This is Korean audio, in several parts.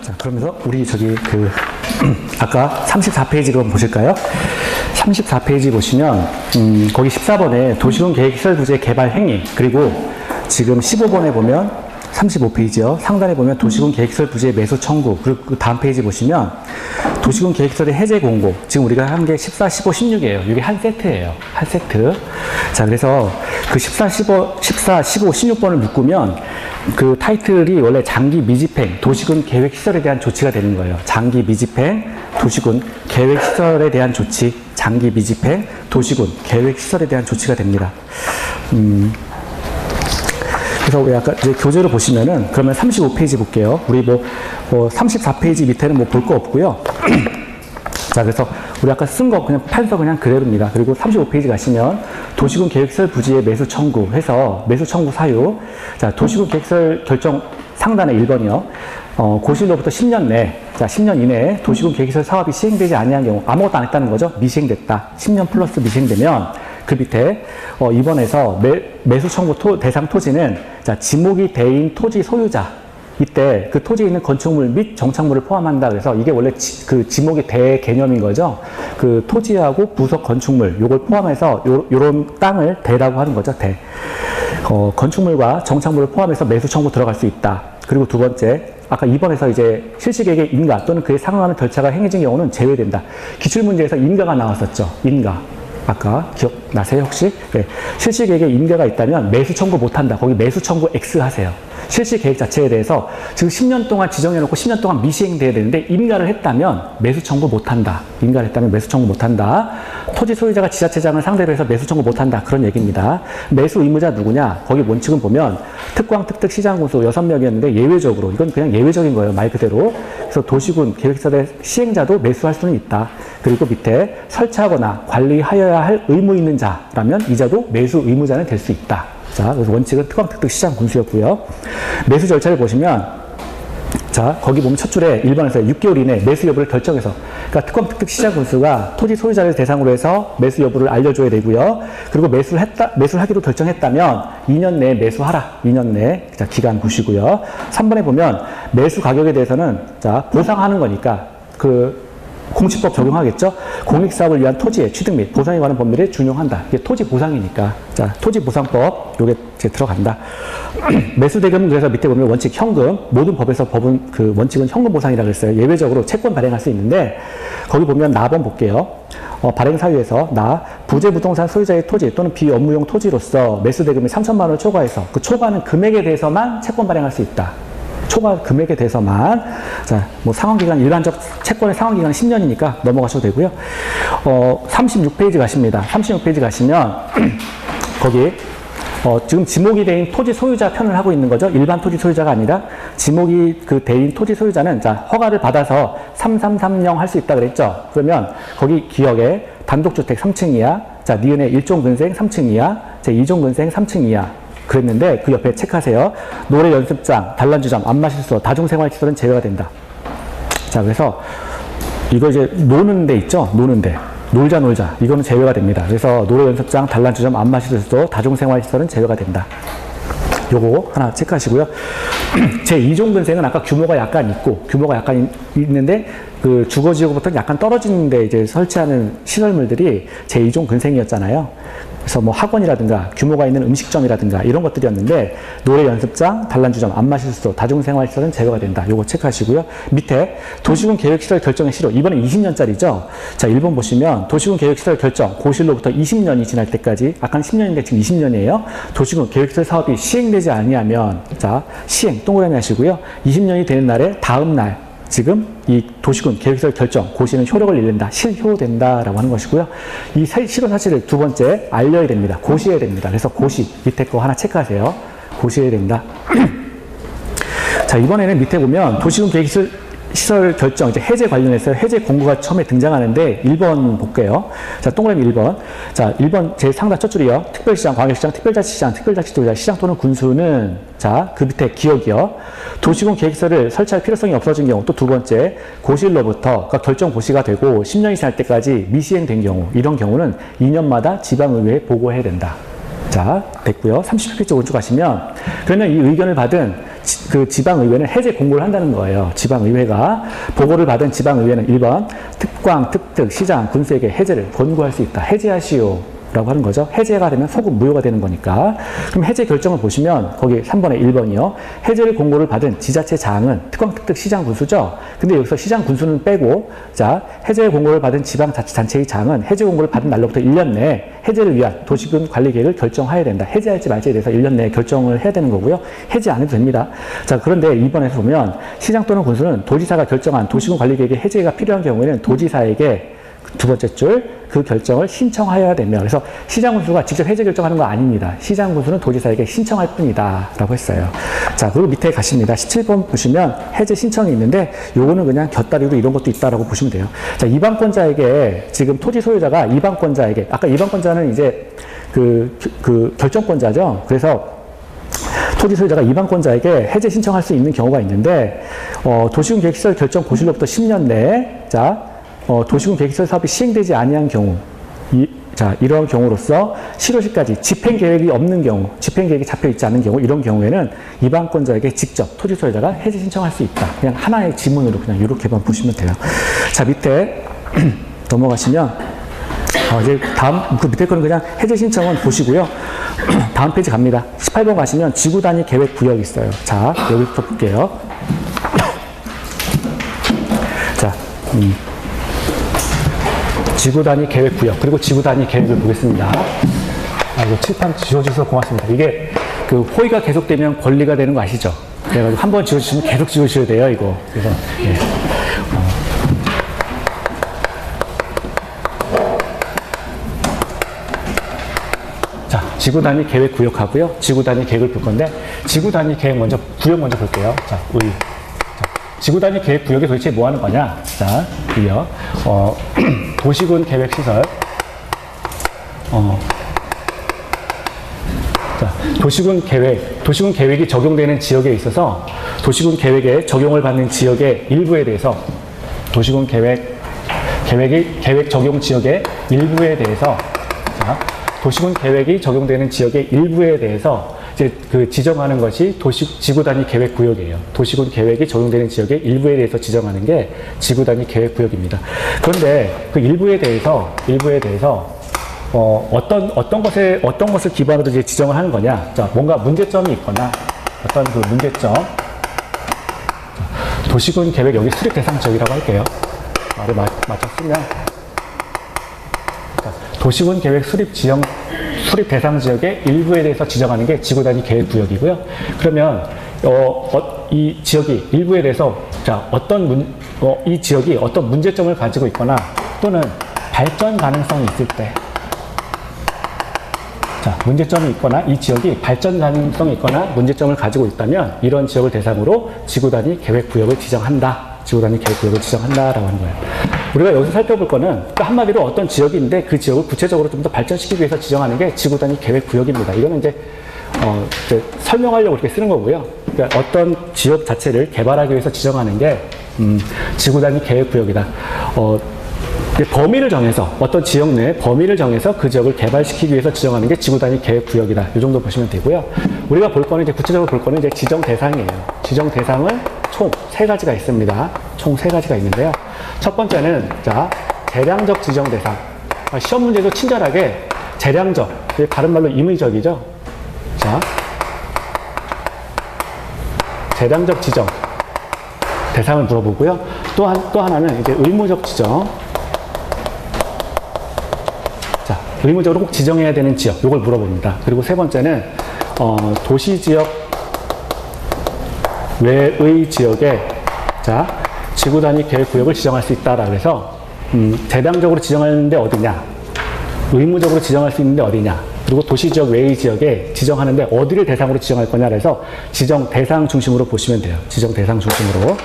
자, 그러면서 우리 저기 아까 34페이지로 한번 보실까요? 34페이지 보시면 거기 14번에 도시군 계획 시설 부지의 개발 행위, 그리고 지금 15번에 보면 35페이지요. 상단에 보면 도시군 계획시설 부지의 매수 청구, 그리고 그 다음 페이지 보시면 도시군 계획시설의 해제 공고, 지금 우리가 한 게 14, 15, 16이에요. 이게 한 세트예요. 한 세트. 자, 그래서 그 14, 15, 16번을 묶으면 그 타이틀이 원래 장기 미집행 도시군 계획시설에 대한 조치가 되는 거예요. 장기 미집행 도시군 계획시설에 대한 조치, 장기 미집행 도시군 계획시설에 대한 조치가 됩니다. 그래서 우리 아까 이제 교재로 보시면은, 그러면 35페이지 볼게요. 우리 34페이지 밑에는 뭐 볼 거 없고요. 자, 그래서 우리 아까 쓴 거 그냥 판서 그냥 그대로입니다. 그리고 35페이지 가시면 도시군 계획시설 부지의 매수 청구 해서 매수 청구 사유. 자, 도시군 계획시설 결정 상단에 1번이요. 고시로부터 10년 내, 자, 10년 이내에 도시군 계획시설 사업이 시행되지 아니한 경우, 아무것도 안 했다는 거죠. 미시행됐다. 10년 플러스 미시행되면 그 밑에 2번에서 매수 청구 대상 토지는, 자, 지목이 대인 토지 소유자, 이때 그 토지에 있는 건축물 및 정착물을 포함한다. 그래서 이게 원래 그 지목이 대 개념인 거죠. 그 토지하고 부속 건축물 요걸 포함해서 요런 땅을 대라고 하는 거죠. 대. 건축물과 정착물을 포함해서 매수 청구 들어갈 수 있다. 그리고 두 번째, 아까 2번에서 이제 실시계획의 인가 또는 그에 상응하는 절차가 행해진 경우는 제외된다. 기출문제에서 인가가 나왔었죠. 인가. 아까 기억나세요 혹시? 네. 실시계획에 인가가 있다면 매수 청구 못한다. 거기 매수 청구 X 하세요. 실시계획 자체에 대해서 지금 10년 동안 지정해놓고 10년 동안 미시행돼야 되는데 인가를 했다면 매수 청구 못한다. 인가를 했다면 매수 청구 못한다. 토지 소유자가 지자체장을 상대로 해서 매수 청구 못한다. 그런 얘기입니다. 매수 의무자 누구냐? 거기 원칙은 보면 특광, 특특, 시장군수 6명이었는데 예외적으로, 이건 그냥 예외적인 거예요. 말 그대로. 그래서 도시군 계획시설의 시행자도 매수할 수는 있다. 그리고 밑에 설치하거나 관리하여야 할 의무 있는 자라면 이자도 매수 의무자는 될 수 있다. 자, 그래서 원칙은 특광, 특특, 시장, 군수였고요. 매수 절차를 보시면, 자, 거기 보면 첫 줄에 1번에서 6개월 이내 매수 여부를 결정해서, 그러니까 특광, 특특, 시장, 군수가 토지 소유자를 대상으로 해서 매수 여부를 알려줘야 되고요. 그리고 매수를 하기로 결정했다면 2년 내에 매수하라. 2년 내에. 자, 기간 보시고요. 3번에 보면 매수 가격에 대해서는, 자, 보상하는 거니까 공시법 적용하겠죠? 공익사업을 위한 토지의 취득 및 보상에 관한 법률에 준용한다. 이게 토지 보상이니까. 자, 토지보상법, 요게 이제 들어간다. 매수대금은 그래서 밑에 보면 원칙 현금, 모든 법에서 법은 그 원칙은 현금 보상이라고 했어요. 예외적으로 채권 발행할 수 있는데, 거기 보면 나번 볼게요. 발행 사유에서 부재 부동산 소유자의 토지 또는 비업무용 토지로서 매수대금이 3천만 원을 초과해서 그 초과하는 금액에 대해서만 채권 발행할 수 있다. 초과 금액에 대해서만. 자, 뭐 상환기간, 일반적 채권의 상환기간은 10년이니까 넘어가셔도 되고요. 36페이지 가십니다. 36페이지 가시면 거기 지금 지목이 대인 토지 소유자 편을 하고 있는 거죠. 일반 토지 소유자가 아니라 지목이 그 대인 토지 소유자는, 자, 허가를 받아서 3330 할 수 있다 그랬죠. 그러면 거기 기억에 단독주택 3층 이하, 자, 니은의 1종 근생 3층 이하, 제 2종 근생 3층 이하 그랬는데, 그 옆에 체크하세요. 노래 연습장, 단란주점, 안마실소, 다중생활시설은 제외가 된다. 자, 그래서 이거 이제 노는 데 있죠. 노는 데. 놀자. 이거는 제외가 됩니다. 그래서 노래 연습장, 단란주점, 안마실소, 다중생활시설은 제외가 된다. 요거 하나 체크하시고요. 제 2종 근생은 아까 규모가 약간 있는데, 그 주거지역부터 약간 떨어지는 데 이제 설치하는 시설물들이 제 2종 근생이었잖아요. 그래서 뭐 학원이라든가 규모가 있는 음식점이라든가 이런 것들이었는데, 노래 연습장, 단란주점, 안마실소, 다중생활시설은 제거가 된다. 요거 체크하시고요. 밑에 도시군 계획시설 결정의 시효, 이번에 20년짜리죠. 자, 1번 보시면 도시군 계획시설 결정, 고실로부터 20년이 지날 때까지, 아까는 10년인데 지금 20년이에요. 도시군 계획시설 사업이 시행되지 아니하면, 자, 시행 동그라미 하시고요. 20년이 되는 날에 다음 날, 지금 이 도시군 계획시설 결정, 고시는 효력을 잃는다, 실효된다라고 하는 것이고요. 이 실효 사실을 두 번째 알려야 됩니다. 고시해야 됩니다. 그래서 고시, 밑에 거 하나 체크하세요. 고시해야 된다. 자, 이번에는 밑에 보면 도시군 계획시설 결정, 이제 해제 관련해서 해제 공고가 처음에 등장하는데, 1번 볼게요. 자, 동그라미 1번. 자, 1번 제 상단 첫 줄이요. 특별시장, 광역시장, 특별자치시장, 특별자치도지사, 시장 또는 군수는, 자, 그 밑에 기억이요. 도시군 계획시설을 설치할 필요성이 없어진 경우, 또 두 번째, 고시로부터 결정 고시가 되고 10년이 지날 때까지 미시행된 경우, 이런 경우는 2년마다 지방의회에 보고해야 된다. 자, 됐고요. 37페이지 오른쪽 가시면, 그러면 이 의견을 받은 그 지방의회는 해제 공고를 한다는 거예요. 지방의회가 보고를 받은 지방의회는 1번 특광, 특특, 시장, 군수에게 해제를 권고할 수 있다. 해제하시오. 라고 하는 거죠. 해제가 되면 소급 무효가 되는 거니까. 그럼 해제 결정을 보시면 거기 3번에 1번이요. 해제를 공고를 받은 지자체 장은 특광, 특특, 시장, 군수죠. 근데 여기서 시장, 군수는 빼고 자 해제 공고를 받은 지방자치단체의 장은 해제 공고를 받은 날로부터 1년 내에 해제를 위한 도시군 관리 계획을 결정해야 된다. 해제할지 말지에 대해서 1년 내에 결정을 해야 되는 거고요. 해제 안 해도 됩니다. 자 그런데 2번에서 보면 시장 또는 군수는 도지사가 결정한 도시군 관리 계획의 해제가 필요한 경우에는 도지사에게 두 번째 줄 그 결정을 신청하여야 되며 그래서 시장 군수가 직접 해제 결정하는 거 아닙니다. 시장 군수는 도지사에게 신청할 뿐이다 라고 했어요. 자 그리고 밑에 가십니다. 17번 보시면 해제 신청이 있는데 요거는 그냥 곁다리로 이런 것도 있다라고 보시면 돼요. 자 이방권자에게 지금 토지 소유자가 이방권자에게 아까 이방권자는 이제 그 결정권자죠. 그래서 토지 소유자가 이방권자에게 해제 신청할 수 있는 경우가 있는데 도시군 계획시설 결정 고시로부터 10년 내에 도시군 계획시설 사업이 시행되지 아니한 경우 이런 경우로서 실효시까지 집행계획이 없는 경우 집행계획이 잡혀있지 않은 경우 이런 경우에는 이방권자에게 직접 토지 소유자가 해제 신청할 수 있다. 그냥 하나의 지문으로 그냥 이렇게만 보시면 돼요. 자 밑에 넘어가시면 이제 다음 그 밑에 거는 그냥 해제 신청은 보시고요. 다음 페이지 갑니다. 18번 가시면 지구 단위 계획 구역이 있어요. 자 여기부터 볼게요. 자 지구 단위 계획 구역 그리고 지구 단위 계획을 보겠습니다. 이거 칠판 지워주셔서 고맙습니다. 이게 그 호의가 계속되면 권리가 되는 거 아시죠? 그래가지고 한번 지워주시면 계속 지우셔야 돼요, 이거. 그래서 예. 자, 지구 단위 계획 구역하고요, 지구 단위 계획을 볼 건데 지구 단위 계획 먼저 구역 먼저 볼게요. 자, 지구 단위 계획 구역이 도대체 뭐 하는 거냐? 자, 구역. 도시군 계획 시설. 자, 도시군 계획이 적용되는 지역에 있어서 도시군 계획에 적용을 받는 지역의 일부에 대해서 도시군 계획 적용 지역의 일부에 대해서 자, 도시군 계획이 적용되는 지역의 일부에 대해서 이제 그 지정하는 것이 지구 단위 계획 구역이에요. 도시군 계획이 적용되는 지역의 일부에 대해서 지정하는 게 지구 단위 계획 구역입니다. 그런데 그 일부에 대해서 어떤 것을 기반으로 이제 지정을 하는 거냐? 자, 뭔가 문제점이 있거나 어떤 그 문제점. 도시군 계획 여기 수립 대상 지역이라고 할게요. 말을 맞춰 쓰면 도시군 계획 수립 대상 지역의 일부에 대해서 지정하는 게 지구 단위 계획 구역이고요. 그러면 이 지역이 일부에 대해서 자 이 지역이 어떤 문제점을 가지고 있거나 또는 발전 가능성이 있을 때, 자 문제점이 있거나 이 지역이 발전 가능성이 있거나 문제점을 가지고 있다면 이런 지역을 대상으로 지구 단위 계획 구역을 지정한다. 지구 단위 계획 구역을 지정한다라고 하는 거예요. 우리가 여기서 살펴볼 거는 그러니까 한마디로 어떤 지역인데 그 지역을 구체적으로 좀 더 발전시키기 위해서 지정하는 게 지구 단위 계획 구역입니다. 이거는 이제 설명하려고 이렇게 쓰는 거고요. 그러니까 어떤 지역 자체를 개발하기 위해서 지정하는 게 지구 단위 계획 구역이다. 범위를 정해서 어떤 지역 내 범위를 정해서 그 지역을 개발시키기 위해서 지정하는 게 지구 단위 계획 구역이다. 이 정도 보시면 되고요. 우리가 볼 거는 이제 구체적으로 볼 거는 이제 지정 대상이에요. 지정 대상은 총 3가지가 있습니다. 총 3가지가 있는데요. 첫 번째는 자 재량적 지정 대상. 시험 문제도 친절하게 재량적, 다른 말로 임의적이죠. 자 재량적 지정 대상을 물어보고요. 또 하나는 이제 의무적 지정. 자 의무적으로 꼭 지정해야 되는 지역, 요걸 물어봅니다. 그리고 세 번째는 도시지역 외의 지역에 자 지구 단위 계획 구역을 지정할 수 있다라 그래서 대량적으로 지정하는데 어디냐, 의무적으로 지정할 수 있는데 어디냐, 그리고 도시지역 외의 지역에 지정하는데 어디를 대상으로 지정할 거냐 그래서 지정 대상 중심으로 보시면 돼요. 지정 대상 중심으로.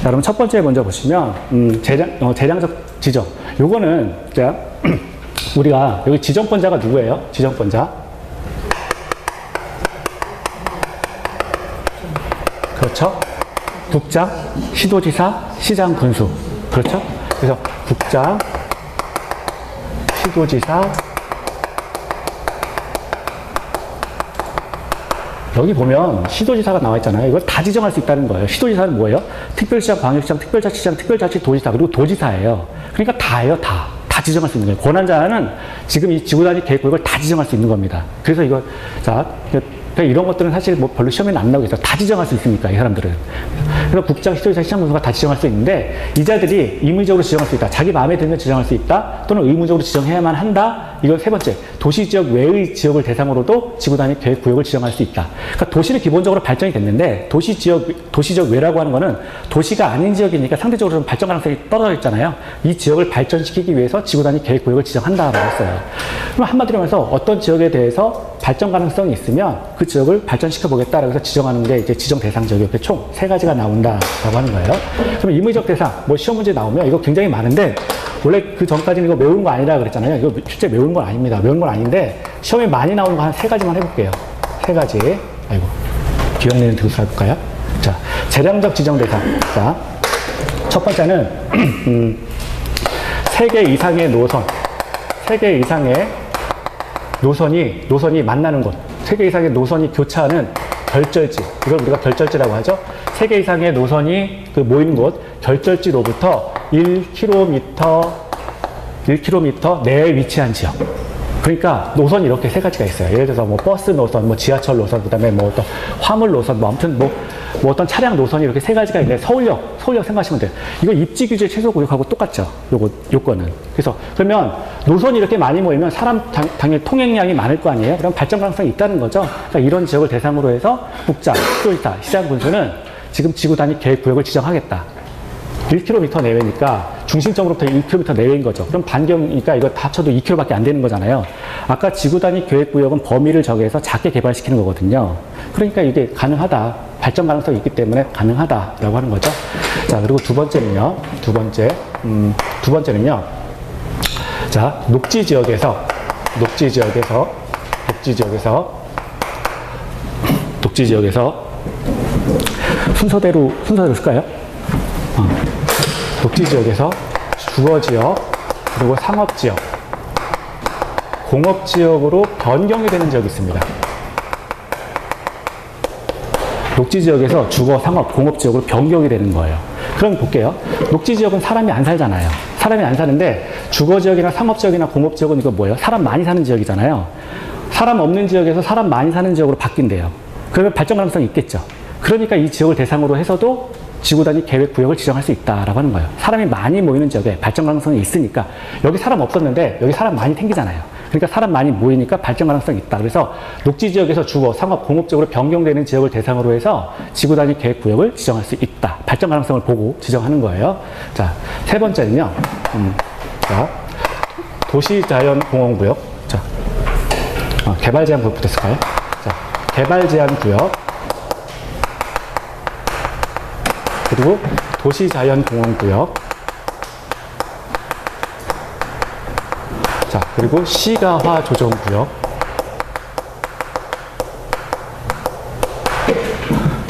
자, 그럼 첫 번째 먼저 보시면 재량적 지정. 요거는 자 우리가 여기 지정권자가 누구예요? 지정권자. 그렇죠? 국장, 시도지사, 시장, 군수. 그렇죠? 그래서 국장, 시도지사, 여기 보면 시도지사가 나와 있잖아요. 이걸 다 지정할 수 있다는 거예요. 시도지사는 뭐예요? 특별시장, 광역시장, 특별자치시장, 특별자치, 도지사, 그리고 도지사예요. 그러니까 다예요, 다. 다 지정할 수 있는 거예요. 권한자는 지금 이 지구단위 계획구역을 다 지정할 수 있는 겁니다. 그래서 이거, 자, 그러니까 이런 것들은 사실 뭐 별로 시험에는 안 나오겠어요. 다 지정할 수 있으니까, 이 사람들은. 그래서 국장, 시도지사, 시장군수가 다 지정할 수 있는데, 이자들이 임의적으로 지정할 수 있다. 자기 마음에 들면 지정할 수 있다. 또는 의무적으로 지정해야만 한다. 이건 세 번째. 도시지역 외의 지역을 대상으로도 지구단위 계획구역을 지정할 수 있다. 그러니까 도시는 기본적으로 발전이 됐는데, 도시지역 외라고 하는 거는 도시가 아닌 지역이니까 상대적으로 좀 발전 가능성이 떨어져 있잖아요. 이 지역을 발전시키기 위해서 지구단위 계획구역을 지정한다라고 했어요. 그럼 한마디로 말해서 어떤 지역에 대해서 발전 가능성이 있으면 그 지역을 발전시켜 보겠다라고 해서 지정하는 게 이제 지정 대상 지역이 이렇게 총 3가지가 나온다라고 하는 거예요. 그럼 임의적 대상, 뭐 시험 문제 나오면 이거 굉장히 많은데, 원래 그 전까지는 이거 외우는 거 아니라 그랬잖아요. 이거 실제 외우는 건 아닙니다. 외우는 건 아닌데, 시험에 많이 나오는 거 한 3가지만 해볼게요. 3가지. 아이고. 기억내는 등수 해볼까요? 자, 재량적 지정 대상. 자, 첫 번째는, 3개 이상의 노선. 3개 이상의 노선이 만나는 곳. 3개 이상의 노선이 교차하는 결절지. 이걸 우리가 결절지라고 하죠. 3개 이상의 노선이 그 모이는 곳, 결절지로부터 1km 내에 위치한 지역. 그러니까 노선이 이렇게 3가지가 있어요. 예를 들어서 뭐 버스 노선, 뭐 지하철 노선, 그 다음에 뭐 어떤 화물 노선, 뭐 아무튼 뭐 어떤 차량 노선이 이렇게 3가지가 있는데, 서울역 생각하시면 돼요. 이거 입지 규제 최소 구역하고 똑같죠. 요거는. 그래서 그러면 노선이 이렇게 많이 모이면 당연히 통행량이 많을 거 아니에요. 그럼 발전 가능성이 있다는 거죠. 그러니까 이런 지역을 대상으로 해서 국장, 시도지사, 시장군수는 지금 지구단위 계획구역을 지정하겠다. 1km 내외니까 중심점으로부터 1km 내외인 거죠. 그럼 반경이니까 이거 다 합쳐도 2km밖에 안 되는 거잖아요. 아까 지구단위 계획구역은 범위를 정해서 작게 개발시키는 거거든요. 그러니까 이게 가능하다. 발전 가능성이 있기 때문에 가능하다라고 하는 거죠. 자, 그리고 두 번째는요. 자, 녹지 지역에서 순서대로 쓸까요? 녹지 지역에서 주거 지역, 그리고 상업 지역, 공업 지역으로 변경이 되는 지역이 있습니다. 녹지 지역에서 주거, 상업, 공업 지역으로 변경이 되는 거예요. 그럼 볼게요. 녹지 지역은 사람이 안 살잖아요. 사람이 안 사는데, 주거 지역이나 상업 지역이나 공업 지역은 이거 뭐예요? 사람 많이 사는 지역이잖아요. 사람 없는 지역에서 사람 많이 사는 지역으로 바뀐대요. 그러면 발전 가능성이 있겠죠. 그러니까 이 지역을 대상으로 해서도 지구단위 계획구역을 지정할 수 있다라고 하는 거예요. 사람이 많이 모이는 지역에 발전 가능성이 있으니까, 여기 사람 없었는데 여기 사람 많이 생기잖아요. 그러니까 사람 많이 모이니까 발전 가능성이 있다. 그래서 녹지 지역에서 주거, 상업, 공업 지역으로 변경되는 지역을 대상으로 해서 지구단위 계획구역을 지정할 수 있다. 발전 가능성을 보고 지정하는 거예요. 자, 세 번째는요. 자, 도시자연공원구역. 자, 개발제한구역부터 했을까요? 자, 개발제한구역. 그리고 도시자연공원구역. 자, 그리고 시가화 조정구역.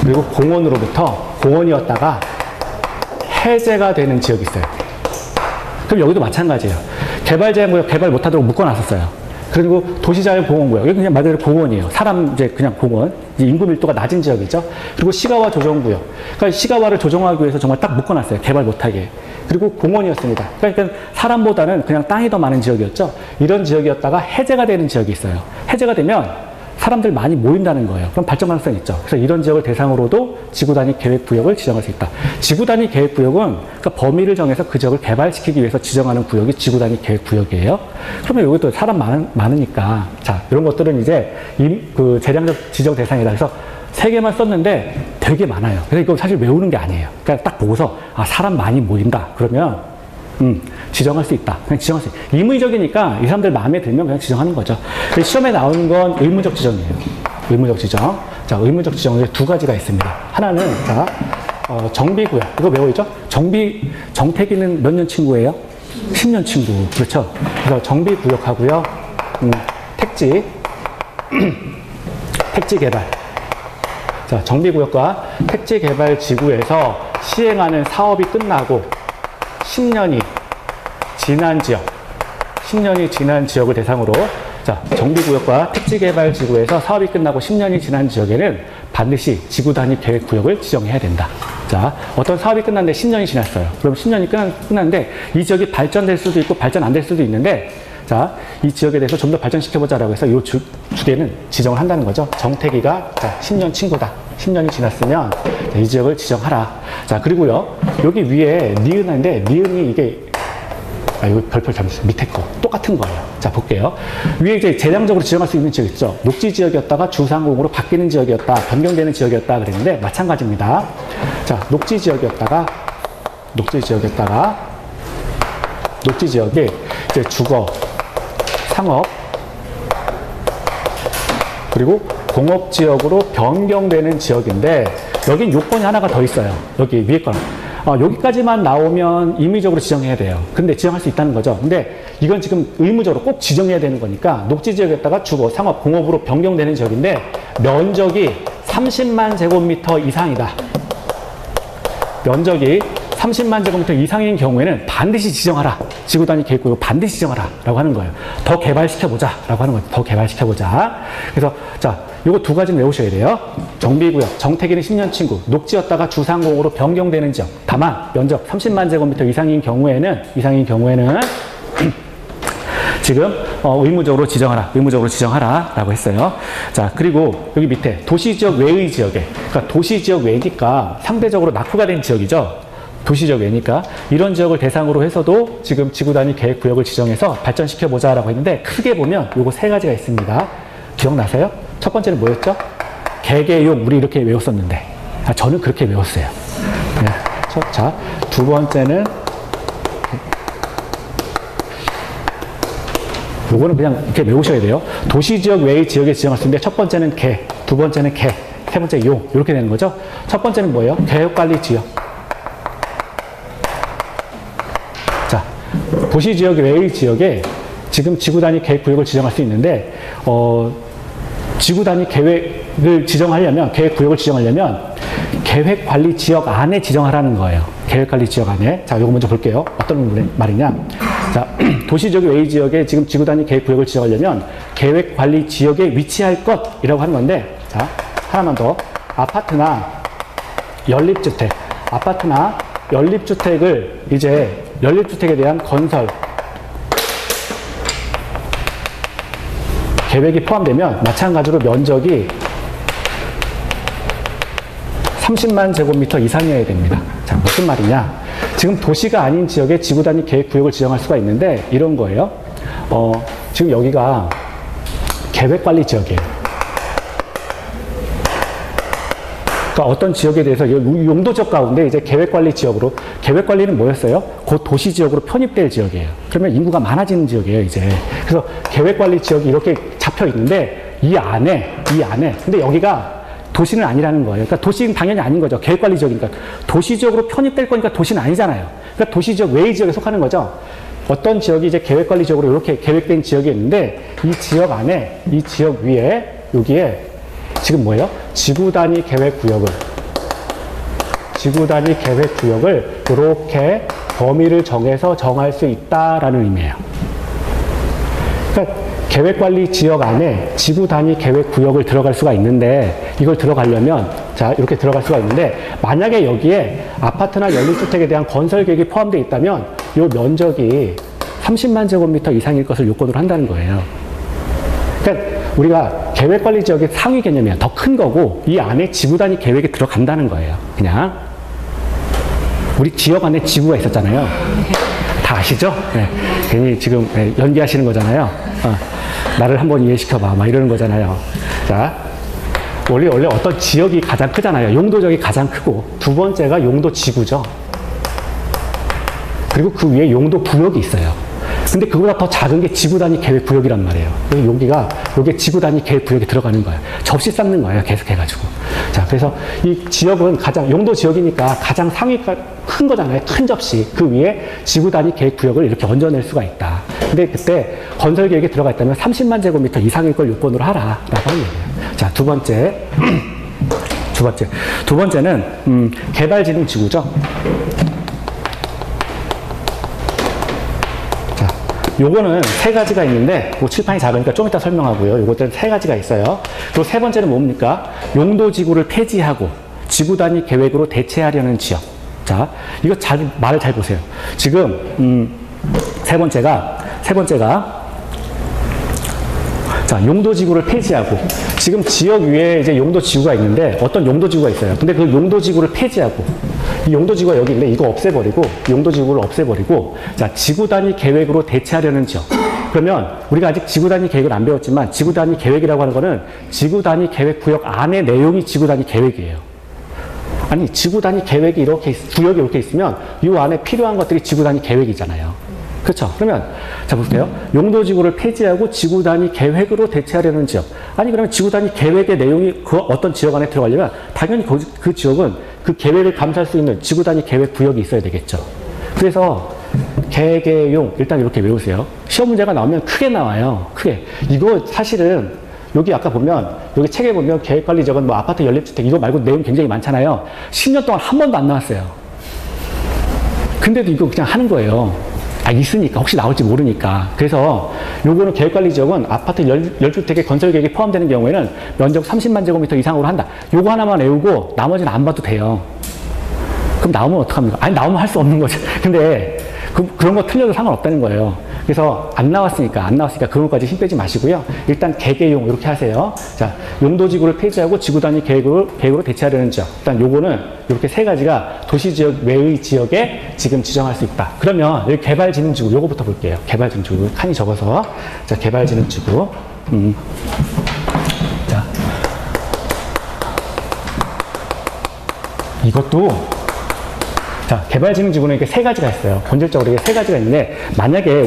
그리고 공원이었다가 해제가 되는 지역이 있어요. 그럼 여기도 마찬가지예요. 개발제한구역 개발 못하도록 묶어놨었어요. 그리고 도시자연공원구역. 여기 그냥 말 그대로 공원이에요. 사람 이제 그냥 공원. 이제 인구 밀도가 낮은 지역이죠. 그리고 시가화 조정구역. 그러니까 시가화를 조정하기 위해서 정말 딱 묶어놨어요. 개발 못하게. 그리고 공원이었습니다. 그러니까 사람보다는 그냥 땅이 더 많은 지역이었죠. 이런 지역이었다가 해제가 되는 지역이 있어요. 해제가 되면 사람들 많이 모인다는 거예요. 그럼 발전 가능성이 있죠. 그래서 이런 지역을 대상으로도 지구단위 계획구역을 지정할 수 있다. 지구단위 계획구역은 그러니까 범위를 정해서 그 지역을 개발시키기 위해서 지정하는 구역이 지구단위 계획구역이에요. 그러면 여기도 사람 많으니까, 자, 이런 것들은 이제 그 재량적 지정 대상이다. 그래서 3개만 썼는데 되게 많아요. 그래서 이거 사실 외우는 게 아니에요. 그러니까 딱 보고서 사람 많이 모인다. 그러면 지정할 수 있다. 그냥 지정할 수 있다. 임의적이니까 이 사람들 마음에 들면 그냥 지정하는 거죠. 시험에 나오는 건 의무적 지정이에요. 의무적 지정. 자, 의무적 지정에 2가지가 있습니다. 하나는, 자, 정비구역. 이거 외워있죠? 정태기는 몇 년 친구예요? 10년 친구. 그렇죠? 그래서 정비구역하고요. 택지 개발. 자, 정비구역과 택지 개발 지구에서 시행하는 사업이 끝나고 10년이 지난 지역을 대상으로 자, 정비구역과 택지개발지구에서 사업이 끝나고 10년이 지난 지역에는 반드시 지구 단위 계획 구역을 지정해야 된다. 자, 어떤 사업이 끝났는데 10년이 지났어요. 그럼 10년이 끝났는데 이 지역이 발전될 수도 있고 발전 안 될 수도 있는데, 자, 이 지역에 대해서 좀 더 발전시켜보자라고 해서 이 주대는 지정을 한다는 거죠. 정태기가 자, 10년 친구다. 10년이 지났으면 이 지역을 지정하라. 자, 그리고요, 여기 위에 니은인데, 니은이 이게, 이거 별표 잘못했어요. 밑에 거. 똑같은 거예요. 자, 볼게요. 위에 이제 재량적으로 지정할 수 있는 지역 있죠. 녹지 지역이었다가 주상공으로 바뀌는 지역이었다. 변경되는 지역이었다. 그랬는데, 마찬가지입니다. 자, 녹지 지역에 이제 주거, 상업, 그리고 공업지역으로 변경되는 지역인데, 여긴 요건이 하나가 더 있어요. 여기 위에 거는. 여기까지만 나오면 임의적으로 지정해야 돼요. 근데 지정할 수 있다는 거죠. 근데 이건 지금 의무적으로 꼭 지정해야 되는 거니까, 녹지지역에다가 주거, 상업, 공업으로 변경되는 지역인데, 면적이 30만 제곱미터 이상이다. 면적이 30만 제곱미터 이상인 경우에는 반드시 지정하라. 지구 단위 계획구역 반드시 지정하라. 라고 하는 거예요. 더 개발시켜보자. 라고 하는 거예요. 더 개발시켜보자. 그래서, 자, 요거 두 가지는 외우셔야 돼요. 정비구역, 정태기는 10년 친구, 녹지였다가 주상공으로 변경되는 지역. 다만, 면적 30만 제곱미터 이상인 경우에는 지금 의무적으로 지정하라 라고 했어요. 자, 그리고 여기 밑에 도시지역 외의 지역에, 그러니까 도시지역 외니까 상대적으로 낙후가 된 지역이죠. 도시지역 외니까 이런 지역을 대상으로 해서도 지금 지구 단위 계획 구역을 지정해서 발전시켜 보자라고 했는데, 크게 보면 요거 세 가지가 있습니다. 기억나세요? 첫 번째는 뭐였죠? 개개용, 우리 이렇게 외웠었는데, 저는 그렇게 외웠어요. 네. 자, 두 번째는 요거는 그냥 이렇게 외우셔야 돼요. 도시지역 외의 지역에 지정할 수 있는데, 첫 번째는 개, 두 번째는 개, 세 번째 용, 이렇게 되는 거죠. 첫 번째는 뭐예요? 계획관리 지역. 자, 도시지역 외의 지역에 지금 지구 단위 계획 구역을 지정할 수 있는데, 지구 단위 계획을 지정하려면, 계획 구역을 지정하려면 계획 관리 지역 안에 지정하라는 거예요. 계획 관리 지역 안에. 자, 요거 먼저 볼게요. 어떤 말이냐. 자, 도시지역 외의 지역에 지금 지구 단위 계획 구역을 지정하려면 계획 관리 지역에 위치할 것이라고 하는 건데, 자, 하나만 더. 아파트나 연립주택을 이제 연립주택에 대한 건설 계획이 포함되면 마찬가지로 면적이 30만 제곱미터 이상이어야 됩니다. 자, 무슨 말이냐. 지금 도시가 아닌 지역에 지구 단위 계획 구역을 지정할 수가 있는데, 이런 거예요. 지금 여기가 계획관리 지역이에요. 그러니까 어떤 지역에 대해서 용도 지역 가운데 이제 계획관리 지역으로, 계획관리는 뭐였어요? 곧 도시 지역으로 편입될 지역이에요. 그러면 인구가 많아지는 지역이에요, 이제. 그래서 계획관리 지역이 이렇게 잡혀 있는데, 이 안에, 근데 여기가 도시는 아니라는 거예요. 그러니까 도시는 당연히 아닌 거죠. 계획관리 지역이니까. 도시 지역으로 편입될 거니까 도시는 아니잖아요. 그러니까 도시 지역 외의 지역에 속하는 거죠. 어떤 지역이 이제 계획관리 지역으로 이렇게 계획된 지역이 있는데, 이 지역 안에, 이 지역 위에, 여기에 지금 뭐예요? 지구 단위 계획 구역을 이렇게 범위를 정해서 정할 수 있다라는 의미예요. 그러니까 계획관리 지역 안에 지구 단위 계획 구역을 들어갈 수가 있는데, 이걸 들어가려면, 자, 이렇게 들어갈 수가 있는데, 만약에 여기에 아파트나 연립주택에 대한 건설 계획이 포함되어 있다면 이 면적이 30만 제곱미터 이상일 것을 요건으로 한다는 거예요. 그러니까 우리가 계획관리 지역의 상위 개념이야. 더 큰 거고, 이 안에 지구 단위 계획이 들어간다는 거예요. 그냥. 우리 지역 안에 지구가 있었잖아요. 다 아시죠? 네. 괜히 지금 연기하시는 거잖아요. 나를 한번 이해시켜봐. 막 이러는 거잖아요. 자, 원래 어떤 지역이 가장 크잖아요. 용도적이 가장 크고, 두 번째가 용도 지구죠. 그리고 그 위에 용도 구역이 있어요. 근데 그보다 더 작은 게 지구 단위 계획 구역이란 말이에요. 요게 지구 단위 계획 구역에 들어가는 거예요. 접시 쌓는 거예요. 계속 해가지고. 자, 그래서 이 지역은 용도 지역이니까 가장 상위가 큰 거잖아요. 큰 접시. 그 위에 지구 단위 계획 구역을 이렇게 얹어낼 수가 있다. 근데 그때 건설 계획에 들어가 있다면 30만 제곱미터 이상일 걸 요건으로 하라. 라고 하는 얘기예요. 자, 두 번째는, 개발진흥 지구죠. 요거는 세 가지가 있는데, 뭐 칠판이 작으니까 좀 이따 설명하고요. 요것들은 세 가지가 있어요. 그리고 세 번째는 뭡니까? 용도지구를 폐지하고 지구 단위 계획으로 대체하려는 지역. 자, 이거 말을 잘 보세요. 지금, 세 번째가, 자, 용도지구를 폐지하고, 지금 지역 위에 이제 용도지구가 있는데, 어떤 용도지구가 있어요. 근데 그 용도지구를 폐지하고, 이 용도지구가 여기 있는데, 이거 없애버리고, 용도지구를 없애버리고, 자, 지구단위 계획으로 대체하려는 지역. 그러면, 우리가 아직 지구단위 계획을 안 배웠지만, 지구단위 계획이라고 하는 거는, 지구단위 계획 구역 안의 내용이 지구단위 계획이에요. 아니, 지구단위 계획이 이렇게, 구역이 이렇게 있으면, 이 안에 필요한 것들이 지구단위 계획이잖아요. 그렇죠. 그러면 자 보세요. 용도지구를 폐지하고 지구단위 계획으로 대체하려는 지역. 아니 그러면 지구단위 계획의 내용이 그 어떤 지역 안에 들어가려면 당연히 그 지역은 그 계획을 감시할 수 있는 지구단위 계획 구역이 있어야 되겠죠. 그래서 개개용 일단 이렇게 외우세요. 시험 문제가 나오면 크게 나와요. 크게. 이거 사실은 여기 아까 보면 여기 책에 보면 계획관리 지역은 뭐 아파트 연립주택 이거 말고 내용 굉장히 많잖아요. 10년 동안 한 번도 안 나왔어요. 근데도 이거 그냥 하는 거예요. 있으니까 혹시 나올지 모르니까. 그래서 요거는 계획관리지역은 아파트 열주택의 건설 계획이 포함되는 경우에는 면적 30만 제곱미터 이상으로 한다. 요거 하나만 외우고 나머지는 안 봐도 돼요. 그럼 나오면 어떡합니까? 아니 나오면 할 수 없는 거죠. 근데 그런 거 틀려도 상관없다는 거예요. 그래서 안 나왔으니까 그런 것까지 힘 빼지 마시고요. 일단 개개용 이렇게 하세요. 자, 용도지구를 폐지하고 지구단위 계획으로 대체하려는 지역. 일단 요거는 이렇게 세 가지가 도시지역 외의 지역에 지금 지정할 수 있다. 그러면 여기 개발진흥지구 요거부터 볼게요. 개발진흥지구 칸이 적어서 자 개발진흥지구 자 이것도 자, 개발진흥지구는 이렇게 세 가지가 있어요. 본질적으로 이게 세 가지가 있는데,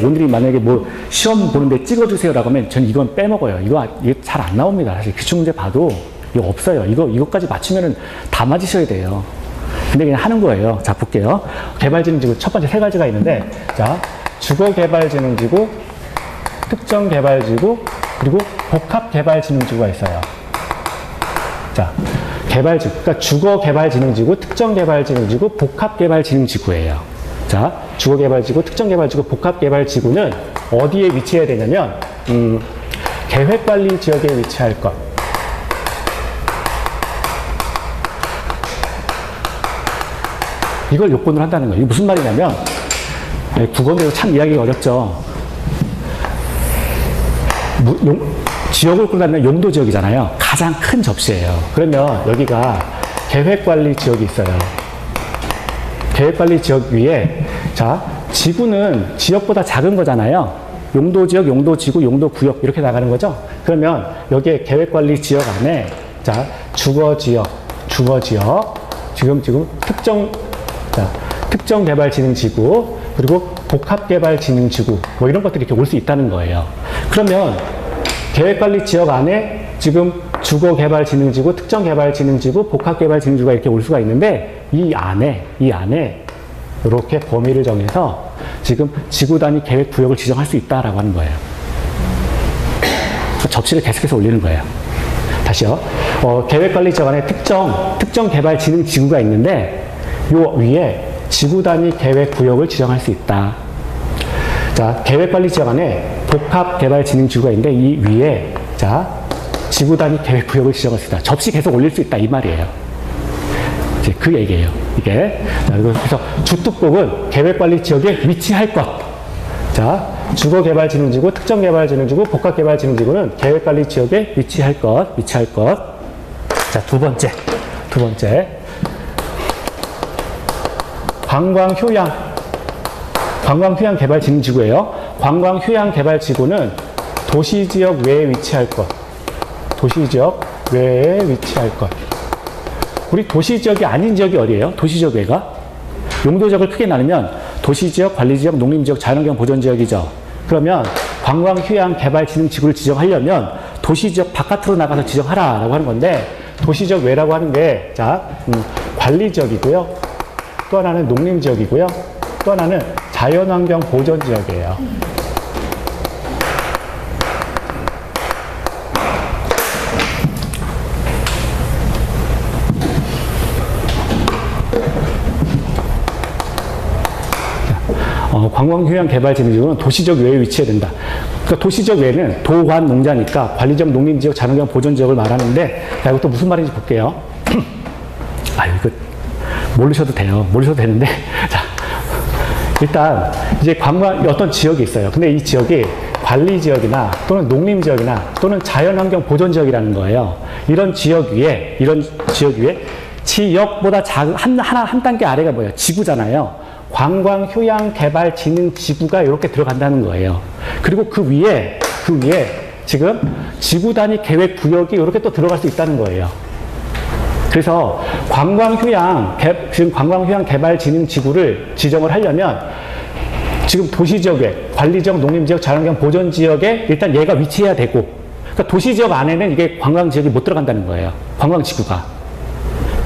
오늘이 만약에 뭐, 시험 보는데 찍어주세요라고 하면 저는 이건 빼먹어요. 이거 잘 안 나옵니다. 사실 기출문제 봐도 이거 없어요. 이거까지 맞추면은 다 맞으셔야 돼요. 근데 그냥 하는 거예요. 자, 볼게요. 개발진흥지구 첫 번째 세 가지가 있는데, 자, 주거개발진흥지구, 특정개발지구, 그리고 복합개발진흥지구가 있어요. 자, 그러니까 주거개발진흥지구, 특정개발진흥지구, 복합개발진흥지구예요. 자, 주거개발지구, 특정개발지구, 복합개발지구는 어디에 위치해야 되냐면, 계획관리 지역에 위치할 것. 이걸 요건을 한다는 거예요. 이게 무슨 말이냐면, 국어인데도 참 이야기가 어렵죠. 지역을 꾸다면 용도지역이잖아요. 가장 큰 접시예요. 그러면 여기가 계획관리 지역이 있어요. 계획관리 지역 위에 자 지구는 지역보다 작은 거잖아요. 용도지역, 용도지구, 용도구역 이렇게 나가는 거죠. 그러면 여기에 계획관리 지역 안에 자 주거지역 지금 특정개발진흥지구 그리고 복합개발진흥지구 뭐 이런 것들이 이렇게 올 수 있다는 거예요. 그러면 계획관리 지역 안에 지금 주거개발진흥지구, 특정개발진흥지구, 복합개발진흥지구가 이렇게 올 수가 있는데 이 안에 이렇게 범위를 정해서 지금 지구단위 계획구역을 지정할 수 있다라고 하는 거예요. 접시를 계속해서 올리는 거예요. 다시요. 계획관리 지역 안에 특정개발진흥지구가 있는데 요 위에 지구단위 계획구역을 지정할 수 있다. 자, 계획관리 지역 안에 복합개발진흥지구가 있는데 이 위에 자 지구단위 계획구역을 지정할 수 있다. 접시 계속 올릴 수 있다 이 말이에요. 이제 그 얘기예요. 이게 자, 그래서 주특복은 계획관리 지역에 위치할 것. 자, 주거개발진흥지구, 특정개발진흥지구, 복합개발진흥지구는 계획관리 지역에 위치할 것. 자, 두 번째 관광휴양개발진흥지구예요. 관광휴양개발지구는 도시지역 외에 위치할 것. 우리 도시지역이 아닌 지역이 어디예요? 도시지역 외가? 용도지역을 크게 나누면 도시지역, 관리지역, 농림지역, 자연환경 보전지역이죠. 그러면 관광휴양개발진흥지구를 지정하려면 도시지역 바깥으로 나가서 지정하라라고 하는 건데 도시지역 외라고 하는 게 자, 관리지역이고요. 또 하나는 농림지역이고요. 또 하나는 자연환경 보전지역이에요. 관광휴양개발진흥지구는 도시적 외에 위치해야 된다. 그러니까 도시적 외는 도관 농자니까 관리적 농림지역 자연환경 보존지역을 말하는데, 자, 이것도 무슨 말인지 볼게요. 이거 모르셔도 돼요. 모르셔도 되는데, 자, 일단 이제 어떤 지역이 있어요. 근데 이 지역이 관리지역이나 또는 농림지역이나 또는 자연환경 보존지역이라는 거예요. 이런 지역 위에 지역보다 작은 한 단계 아래가 뭐예요? 지구잖아요. 관광휴양개발진흥지구가 이렇게 들어간다는 거예요. 그리고 그 위에 지금 지구 단위 계획 구역이 이렇게 또 들어갈 수 있다는 거예요. 그래서 지금 관광휴양개발진흥지구를 지정을 하려면 지금 도시지역에 관리지역, 농림지역, 자연환경 보존지역에 일단 얘가 위치해야 되고, 그러니까 도시지역 안에는 이게 관광지역이 못 들어간다는 거예요. 관광지구가.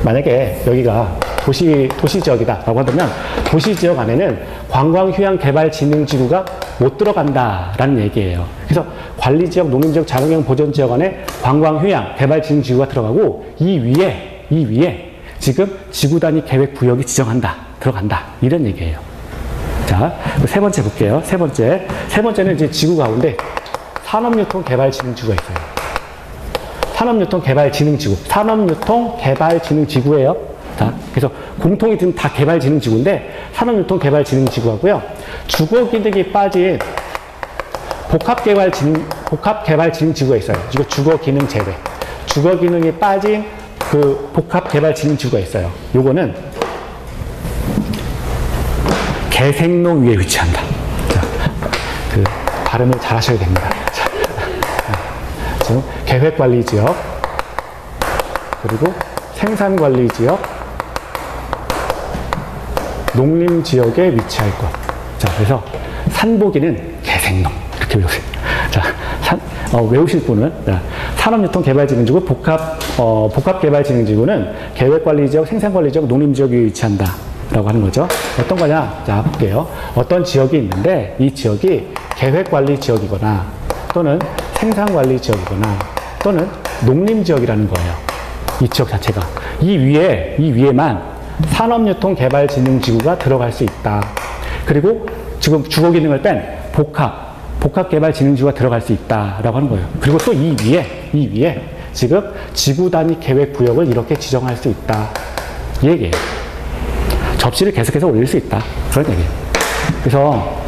만약에 여기가 도시지역이다라고 한다면 도시지역 안에는 관광휴양개발진흥지구가 못 들어간다라는 얘기예요. 그래서 관리지역, 농림지역, 자연환경 보존지역 안에 관광휴양개발진흥지구가 들어가고, 이 위에 지금 지구단위 계획구역이 들어간다. 이런 얘기예요. 자, 세 번째 볼게요. 세 번째는 이제 지구 가운데 산업유통개발진흥지구가 있어요. 산업유통개발진흥지구예요. 자, 그래서 공통이 지금 다 개발진흥지구인데 산업유통개발진흥지구하고요. 주거기능이 빠진 복합개발진흥지구가 있어요. 이거 주거기능 제외. 주거기능이 빠진 그 복합개발진흥지구가 있어요. 요거는 개생농 위에 위치한다. 자, 그 발음을 잘 하셔야 됩니다. 자, 지금 계획관리지역, 그리고 생산관리지역, 농림지역에 위치할 것. 자, 그래서 산보기는 개생농. 이렇게 외우세요. 자, 외우실 분은, 산업유통개발진흥지구, 복합개발진흥지구는 계획관리지역, 생산관리지역, 농림지역 위에 위치한다. 라고 하는 거죠. 어떤 거냐? 자, 볼게요. 어떤 지역이 있는데 이 지역이 계획관리지역이거나 또는 생산관리지역이거나 또는 농림지역이라는 거예요. 이 지역 자체가. 이 위에만 산업유통개발진흥지구가 들어갈 수 있다. 그리고 지금 주거기능을 뺀 복합개발진흥지구가 들어갈 수 있다라고 하는 거예요. 그리고 또 이 위에 지금 지구단위 계획구역을 이렇게 지정할 수 있다. 이 얘기예요. 접시를 계속해서 올릴 수 있다. 그런 얘기예요. 그래서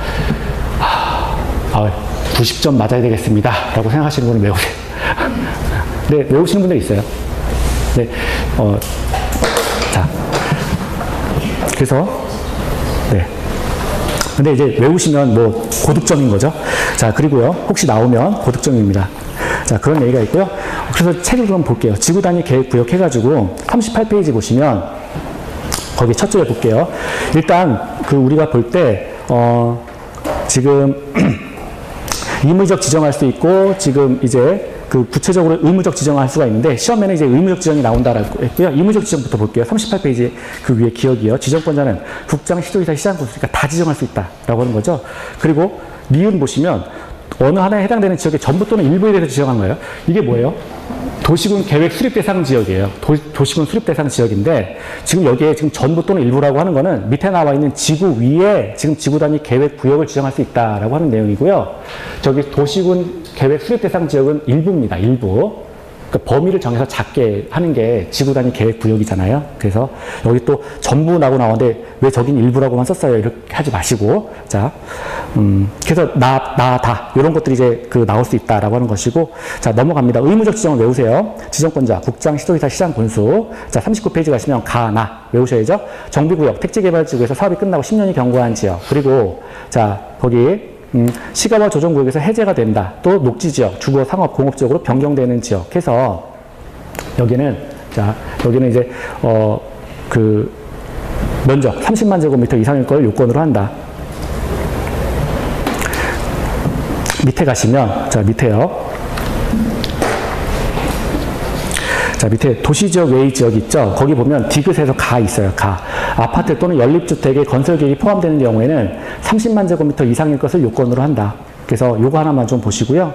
90점 맞아야 되겠습니다. 라고 생각하시는 분은 외우세요. 네, 외우시는 분들 있어요. 네, 자, 그래서 네. 근데 이제 외우시면 뭐 고득점인 거죠. 자, 그리고요, 혹시 나오면 고득점입니다. 자, 그런 얘기가 있고요. 그래서 책을 좀 볼게요. 지구단위 계획구역 해가지고 38페이지 보시면 거기 첫 줄에 볼게요. 일단 우리가 볼 때 지금 의무적 지정할 수 있고, 지금 이제 구체적으로 의무적 지정할 수가 있는데 시험에는 이제 의무적 지정이 나온다라고 했고요. 의무적 지정부터 볼게요. 38페이지 그 위에 기억이요. 지정권자는 국장, 시도지사, 시장군수니까 다 지정할 수 있다라고 하는 거죠. 그리고 니은 보시면 어느 하나에 해당되는 지역의 전부 또는 일부에 대해서 지정한 거예요. 이게 뭐예요? 도시군 계획 수립 대상 지역이에요. 도시군 수립 대상 지역인데, 지금 여기에 지금 전부 또는 일부라고 하는 거는 밑에 나와 있는 지구 위에 지금 지구 단위 계획 구역을 지정할 수 있다라고 하는 내용이고요. 저기 도시군 계획 수립 대상 지역은 일부입니다. 일부. 그러니까 범위를 정해서 작게 하는 게 지구 단위 계획 구역이잖아요. 그래서 여기 또 전부라고 나오는데 왜 저긴 일부라고만 썼어요? 이렇게 하지 마시고. 자, 그래서 다 이런 것들이 이제 나올 수 있다라고 하는 것이고. 자, 넘어갑니다. 의무적 지정을 외우세요. 지정권자 국장, 시도지사, 시장, 군수. 자, 39페이지 가시면 가, 외우셔야죠. 정비구역, 택지개발지구에서 사업이 끝나고 10년이 경과한 지역. 그리고 자, 거기 시가와 조정구역에서 해제가 된다. 또 녹지지역, 주거, 상업, 공업지역으로 변경되는 지역 해서 여기는 이제 면적 30만 제곱미터 이상일 걸 요건으로 한다. 밑에 가시면, 자, 밑에요. 자, 밑에 도시지역 외의 지역 있죠? 거기 보면 디귿에서 가 있어요. 가. 아파트 또는 연립주택의 건설 계획이 포함되는 경우에는 30만 제곱미터 이상일 것을 요건으로 한다. 그래서 요거 하나만 좀 보시고요.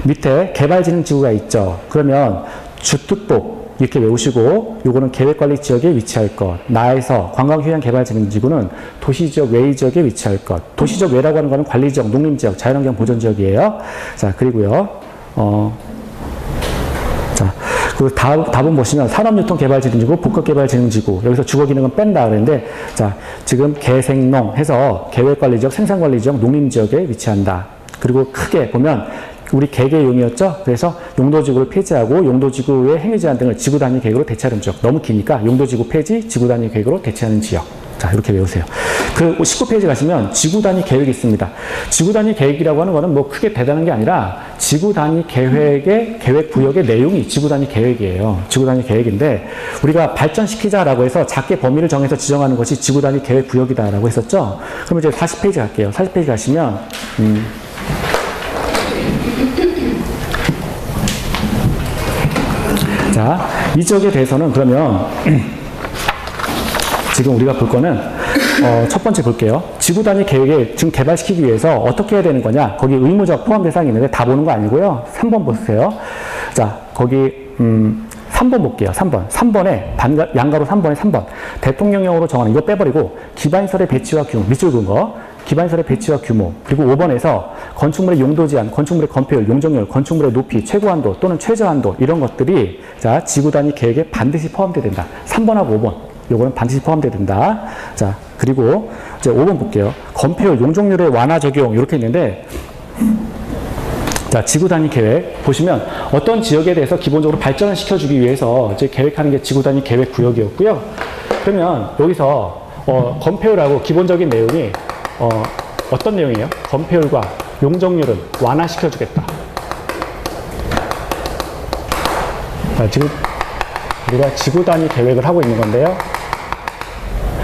밑에 개발진흥지구가 있죠? 그러면 주특보 이렇게 외우시고 요거는 계획관리지역에 위치할 것. 나에서 관광휴양개발진흥지구는 도시지역 외지역에 위치할 것. 도시지역 외라고 하는 거는 관리지역, 농림지역, 자연환경 보전지역이에요. 자, 그리고요. 자, 그 답은 보시면 산업유통개발진흥지구, 복합개발진흥지구. 여기서 주거기능은 뺀다 그랬는데, 자, 지금 개생농 해서 계획관리지역, 생산관리지역, 농림지역에 위치한다. 그리고 크게 보면 우리 개개용이었죠. 그래서 용도지구를 폐지하고 용도지구의 행위제한 등을 지구단위 계획으로 대체하는 지역. 너무 기니까 용도지구 폐지, 지구단위 계획으로 대체하는 지역. 자, 이렇게 외우세요. 그 19페이지 가시면 지구단위 계획이 있습니다. 지구단위 계획이라고 하는 거는 뭐 크게 대단한 게 아니라 지구단위 계획의 계획구역의 내용이 지구단위 계획이에요. 지구단위 계획인데 우리가 발전시키자라고 해서 작게 범위를 정해서 지정하는 것이 지구단위 계획구역이다라고 했었죠. 그럼 이제 40페이지 갈게요. 40페이지 가시면 자, 이 지역에 대해서는 그러면 지금 우리가 볼 거는 첫 번째 볼게요. 지구단위 계획에 지금 개발시키기 위해서 어떻게 해야 되는 거냐. 거기 의무적 포함 대상이 있는데 다 보는 거 아니고요. 3번 보세요. 자, 거기 3번 볼게요. 3번. 3번에 양가로 3번에 3번. 대통령령으로 정하는 이거 빼버리고 기반시설의 배치와 규모, 밑줄 그은 거. 기반시설의 배치와 규모. 그리고 5번에서 건축물의 용도 제한, 건축물의 건폐율, 용적률, 건축물의 높이, 최고 한도 또는 최저 한도 이런 것들이 자, 지구단위 계획에 반드시 포함돼야 된다. 3번하고 5번. 요거는 반드시 포함돼야 된다. 자, 그리고 이제 5번 볼게요. 건폐율, 용적률의 완화 적용 이렇게 있는데 자, 지구단위 계획 보시면 어떤 지역에 대해서 기본적으로 발전을 시켜주기 위해서 이제 계획하는 게 지구단위 계획 구역이었고요. 그러면 여기서 건폐율하고 기본적인 내용이 어떤 내용이에요? 건폐율과 용적률은 완화시켜주겠다. 자, 지금 우리가 지구단위 계획을 하고 있는 건데요.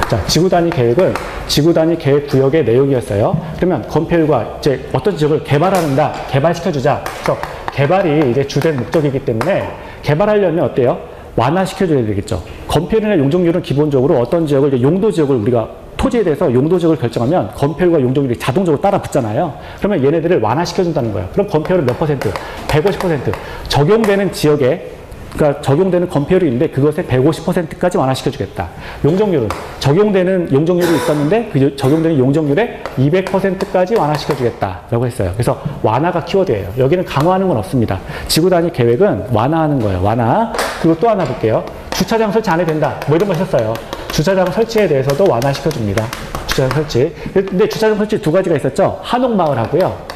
자, 지구단위 계획은 지구단위 계획 구역의 내용이었어요. 그러면 건폐율과 이제 어떤 지역을 개발한다, 개발시켜주자. 그래서 개발이 이제 주된 목적이기 때문에 개발하려면 어때요? 완화시켜줘야 되겠죠. 건폐율이나 용적률은 기본적으로 어떤 지역을 이제 용도 지역을 우리가 토지에 대해서 용도 지역을 결정하면 건폐율과 용적률이 자동적으로 따라 붙잖아요. 그러면 얘네들을 완화시켜준다는 거예요. 그럼 건폐율은 몇 퍼센트? 150%. 적용되는 지역에 그러니까 적용되는 건폐율이 있는데 그것의 150%까지 완화시켜주겠다. 용적률은 적용되는 용적률이 있었는데 그 적용되는 용적률의 200%까지 완화시켜주겠다라고 했어요. 그래서 완화가 키워드예요. 여기는 강화하는 건 없습니다. 지구단위 계획은 완화하는 거예요. 완화. 그리고 또 하나 볼게요. 주차장 설치 안 해도 된다. 뭐 이런 거 있었어요. 주차장 설치에 대해서도 완화시켜줍니다. 주차장 설치. 근데 주차장 설치 두 가지가 있었죠. 한옥마을하고요.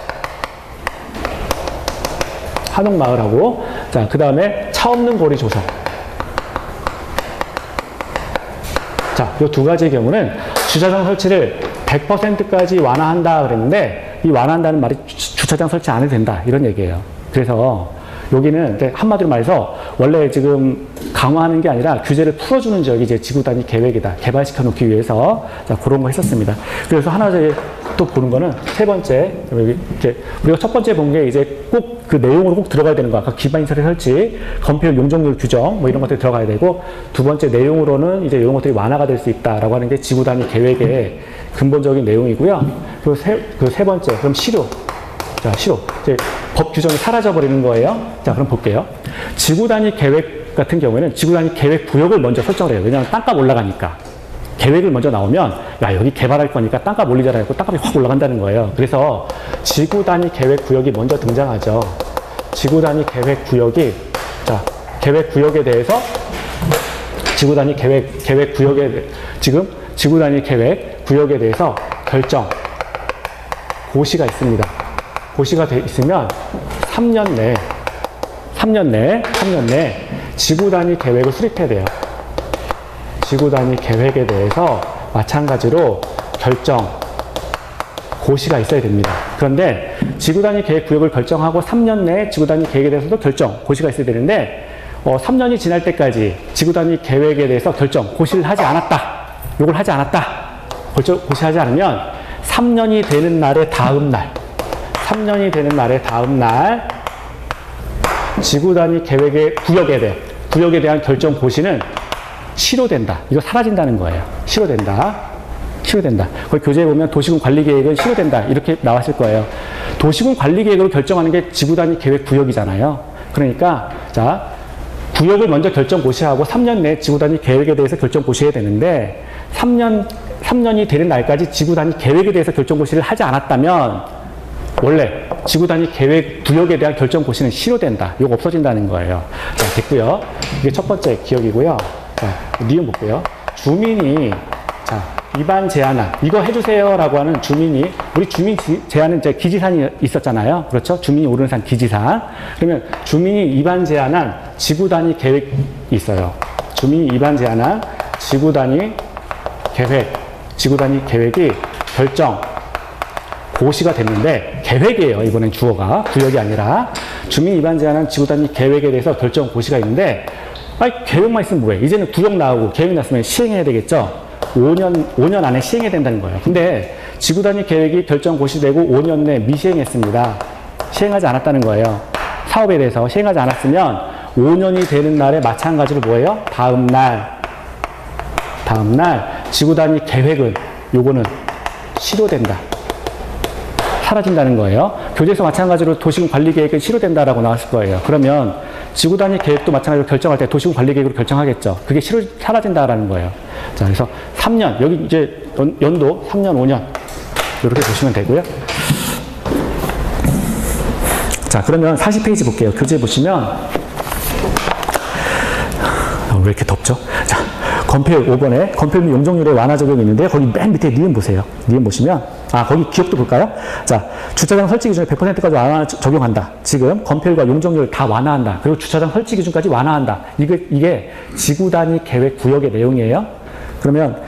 한옥마을하고 자, 그 다음에 차 없는 거리 조성. 자, 이 두 가지의 경우는 주차장 설치를 100%까지 완화한다 그랬는데 이 완화한다는 말이 주차장 설치 안 해도 된다 이런 얘기예요. 그래서 여기는 한마디로 말해서 원래 지금 강화하는 게 아니라 규제를 풀어주는 지역이 이제 지구단위 계획이다. 개발시켜 놓기 위해서 자, 그런 거 했었습니다. 그래서 하나 또 보는 거는 세 번째 이렇게 우리가 첫 번째 본 게 이제 꼭 그 내용으로 꼭 들어가야 되는 거. 아까 기반시설의 설치, 건폐율, 용적률 규정 뭐 이런 것들이 들어가야 되고 두 번째 내용으로는 이제 이런 것들이 완화가 될 수 있다라고 하는 게 지구단위 계획의 근본적인 내용이고요. 그리고 세 번째 그럼 실효. 자, 실효. 이제 법 규정이 사라져버리는 거예요. 자, 그럼 볼게요. 지구단위 계획 같은 경우에는 지구단위 계획 구역을 먼저 설정을 해요. 왜냐하면 땅값 올라가니까. 계획을 먼저 나오면 야, 여기 개발할 거니까 땅값 올리잖아요. 땅값이 확 올라간다는 거예요. 그래서 지구단위 계획 구역이 먼저 등장하죠. 지구단위 계획 구역이 자, 계획 구역에 대해서 지구단위 계획 구역에 지금 지구단위 계획 구역에 대해서 결정 고시가 있습니다. 고시가 돼 있으면 3년 내 지구단위 계획을 수립해야 돼요. 지구단위 계획에 대해서 마찬가지로 결정 고시가 있어야 됩니다. 그런데 지구단위 계획 구역을 결정하고 3년 내에 지구단위 계획에 대해서도 결정 고시가 있어야 되는데 3년이 지날 때까지 지구단위 계획에 대해서 결정 고시를 하지 않았다. 요걸 하지 않았다. 고시하지 않으면 3년이 되는 날의 다음 날 3년이 되는 날의 다음 날 지구단위 계획의 구역에 대한 결정 고시는 실효된다. 이거 사라진다는 거예요. 실효된다. 거기 교재에 보면 도시군 관리계획은 실효된다. 이렇게 나왔을 거예요. 도시군 관리계획으로 결정하는 게 지구단위 계획 구역이잖아요. 그러니까 자, 구역을 먼저 결정 고시하고 3년 내 지구단위 계획에 대해서 결정 고시해야 되는데 3년이 되는 날까지 지구단위 계획에 대해서 결정 고시를 하지 않았다면 원래 지구단위 계획 구역에 대한 결정 고시는 실효된다. 이거 없어진다는 거예요. 자, 됐고요. 이게 첫 번째 기억이고요. 자, 니은 볼게요. 주민이 자, 위반 제한안 이거 해주세요라고 하는 주민이 우리 주민 제한은 이제 기지산이 있었잖아요. 그렇죠? 주민이 오르는 산 기지산. 그러면 주민이 위반 제한한 지구단위 계획이 있어요. 주민이 위반 제한한 지구단위 계획이 결정 고시가 됐는데 계획이에요. 이번엔 주어가 구역이 아니라 주민 위반 제한한 지구단위 계획에 대해서 결정 고시가 있는데 계획만 있으면 뭐해? 이제는 구역 나오고 계획 났으면 시행해야 되겠죠. 5년 안에 시행해야 된다는 거예요. 근데 지구단위 계획이 결정 고시되고 5년 내 미시행했습니다. 시행하지 않았다는 거예요. 사업에 대해서 시행하지 않았으면 5년이 되는 날에 마찬가지로 뭐예요? 다음 날 지구단위 계획은 요거는 실효된다. 사라진다는 거예요. 교재에서 마찬가지로 도시군 관리 계획은 실효된다라고 나왔을 거예요. 그러면 지구단위 계획도 마찬가지로 결정할 때 도시군 관리 계획으로 결정하겠죠. 그게 사라진다라는 거예요. 자, 그래서 3년, 여기 이제 연도 3년, 5년. 이렇게 보시면 되고요. 자, 그러면 40페이지 볼게요. 교재 보시면, 왜 이렇게 덥죠? 자, 건폐율 5번에 건폐율 및 용적률의 완화 적용이 있는데, 거기 맨 밑에 니은 보세요. 니은 보시면, 거기 기억도 볼까요? 자, 주차장 설치 기준에 100%까지 완화 적용한다. 지금 건폐율과 용적률을 다 완화한다. 그리고 주차장 설치 기준까지 완화한다. 이게 지구단위 계획 구역의 내용이에요. 그러면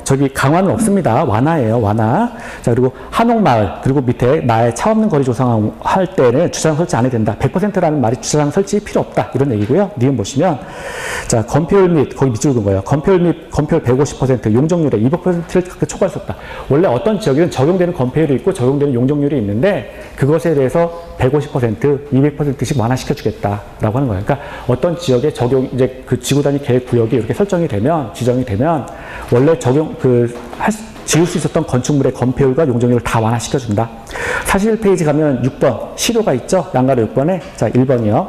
저기 강화는 없습니다. 완화예요. 완화. 자, 그리고 한옥마을 그리고 밑에 나의 차 없는 거리 조성할 때는 주차장 설치 안 해도 된다. 100%라는 말이 주차장 설치 필요 없다. 이런 얘기고요. 니은 보시면 자, 건폐율 및 거기 밑줄 긋은 거예요. 건폐율 및 건폐율 150%, 용적률에 200%를 초과할 수 없다. 원래 어떤 지역에는 적용되는 건폐율이 있고 적용되는 용적률이 있는데 그것에 대해서 150%, 200%씩 완화시켜 주겠다라고 하는 거예요. 그러니까 어떤 지역에 이제 그 지구단위 계획 구역이 이렇게 지정이 되면 원래 지을 수 있었던 건축물의 건폐율과 용적률을 다 완화시켜 준다. 41페이지 가면 6번 시료가 있죠. 양가로 6번에 자 1번이요.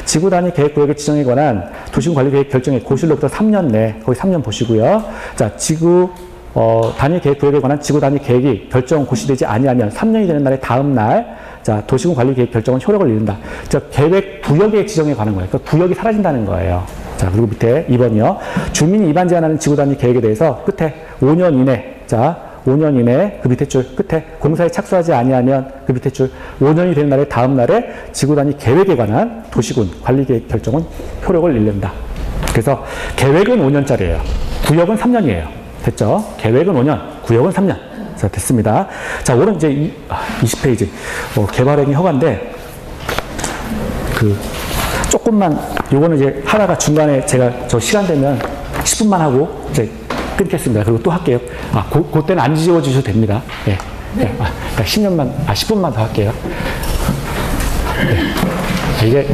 지구단위 계획구역의 지정에 관한 도시군관리계획 결정의 고실로부터 3년 내 거기 3년 보시고요. 자 단위 계획구역에 관한 지구단위 계획이 결정 고시되지 아니하면 3년이 되는 날의 다음 날 자 도시군관리계획 결정은 효력을 잃는다. 자 계획 구역의 지정에 관한 거예요. 그러니까 구역이 사라진다는 거예요. 자 그리고 밑에 2번이요. 주민이 위반 제한하는 지구단위 계획에 대해서 끝에 5년 이내 자 5년 이내 그 밑에 줄 끝에 공사에 착수하지 아니하면 그 밑에 줄 5년이 되는 날의 다음 날에 지구단위 계획에 관한 도시군 관리계획 결정은 효력을 잃는다. 그래서 계획은 5년짜리예요. 구역은 3년이에요. 됐죠? 계획은 5년, 구역은 3년. 자, 됐습니다. 자, 오늘 이제 20페이지. 개발행위 허가인데, 조금만, 요거는 이제 하다가 중간에 제가 시간 되면 10분만 하고 이제 끊겠습니다. 그리고 또 할게요. 그때는 안 지워주셔도 됩니다. 예. 네. 10분만 더 할게요. 네. 이게,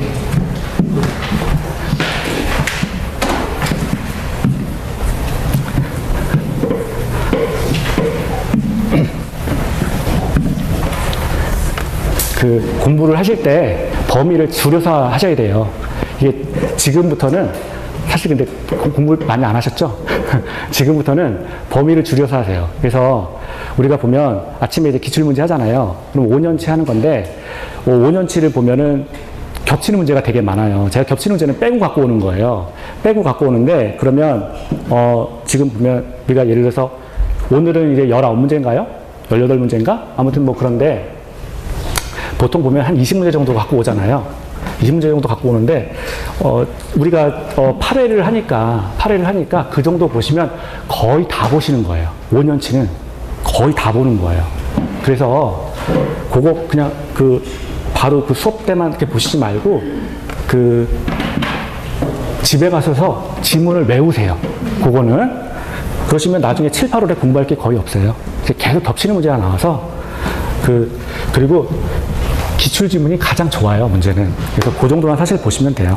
공부를 하실 때 범위를 줄여서 하셔야 돼요. 이게 지금부터는 사실 근데 공부를 많이 안 하셨죠? 지금부터는 범위를 줄여서 하세요. 그래서 우리가 보면 아침에 이제 기출문제 하잖아요. 그럼 5년치 하는 건데 5년치를 보면은 겹치는 문제가 되게 많아요. 제가 겹치는 문제는 빼고 갖고 오는 거예요. 빼고 갖고 오는데 그러면 지금 보면 우리가 예를 들어서 오늘은 이제 19문제인가요? 18문제인가? 아무튼 뭐 그런데 보통 보면 한 20문제 정도 갖고 오잖아요. 20문제 정도 갖고 오는데, 우리가 8회를 하니까 그 정도 보시면 거의 다 보시는 거예요. 5년치는 거의 다 보는 거예요. 그래서 그거 그냥 바로 수업 때만 이렇게 보시지 말고, 집에 가셔서 지문을 외우세요. 그거는. 그러시면 나중에 7, 8월에 공부할 게 거의 없어요. 계속 겹치는 문제가 나와서, 그리고 기출지문이 가장 좋아요, 문제는. 그래서 그 정도만 사실 보시면 돼요.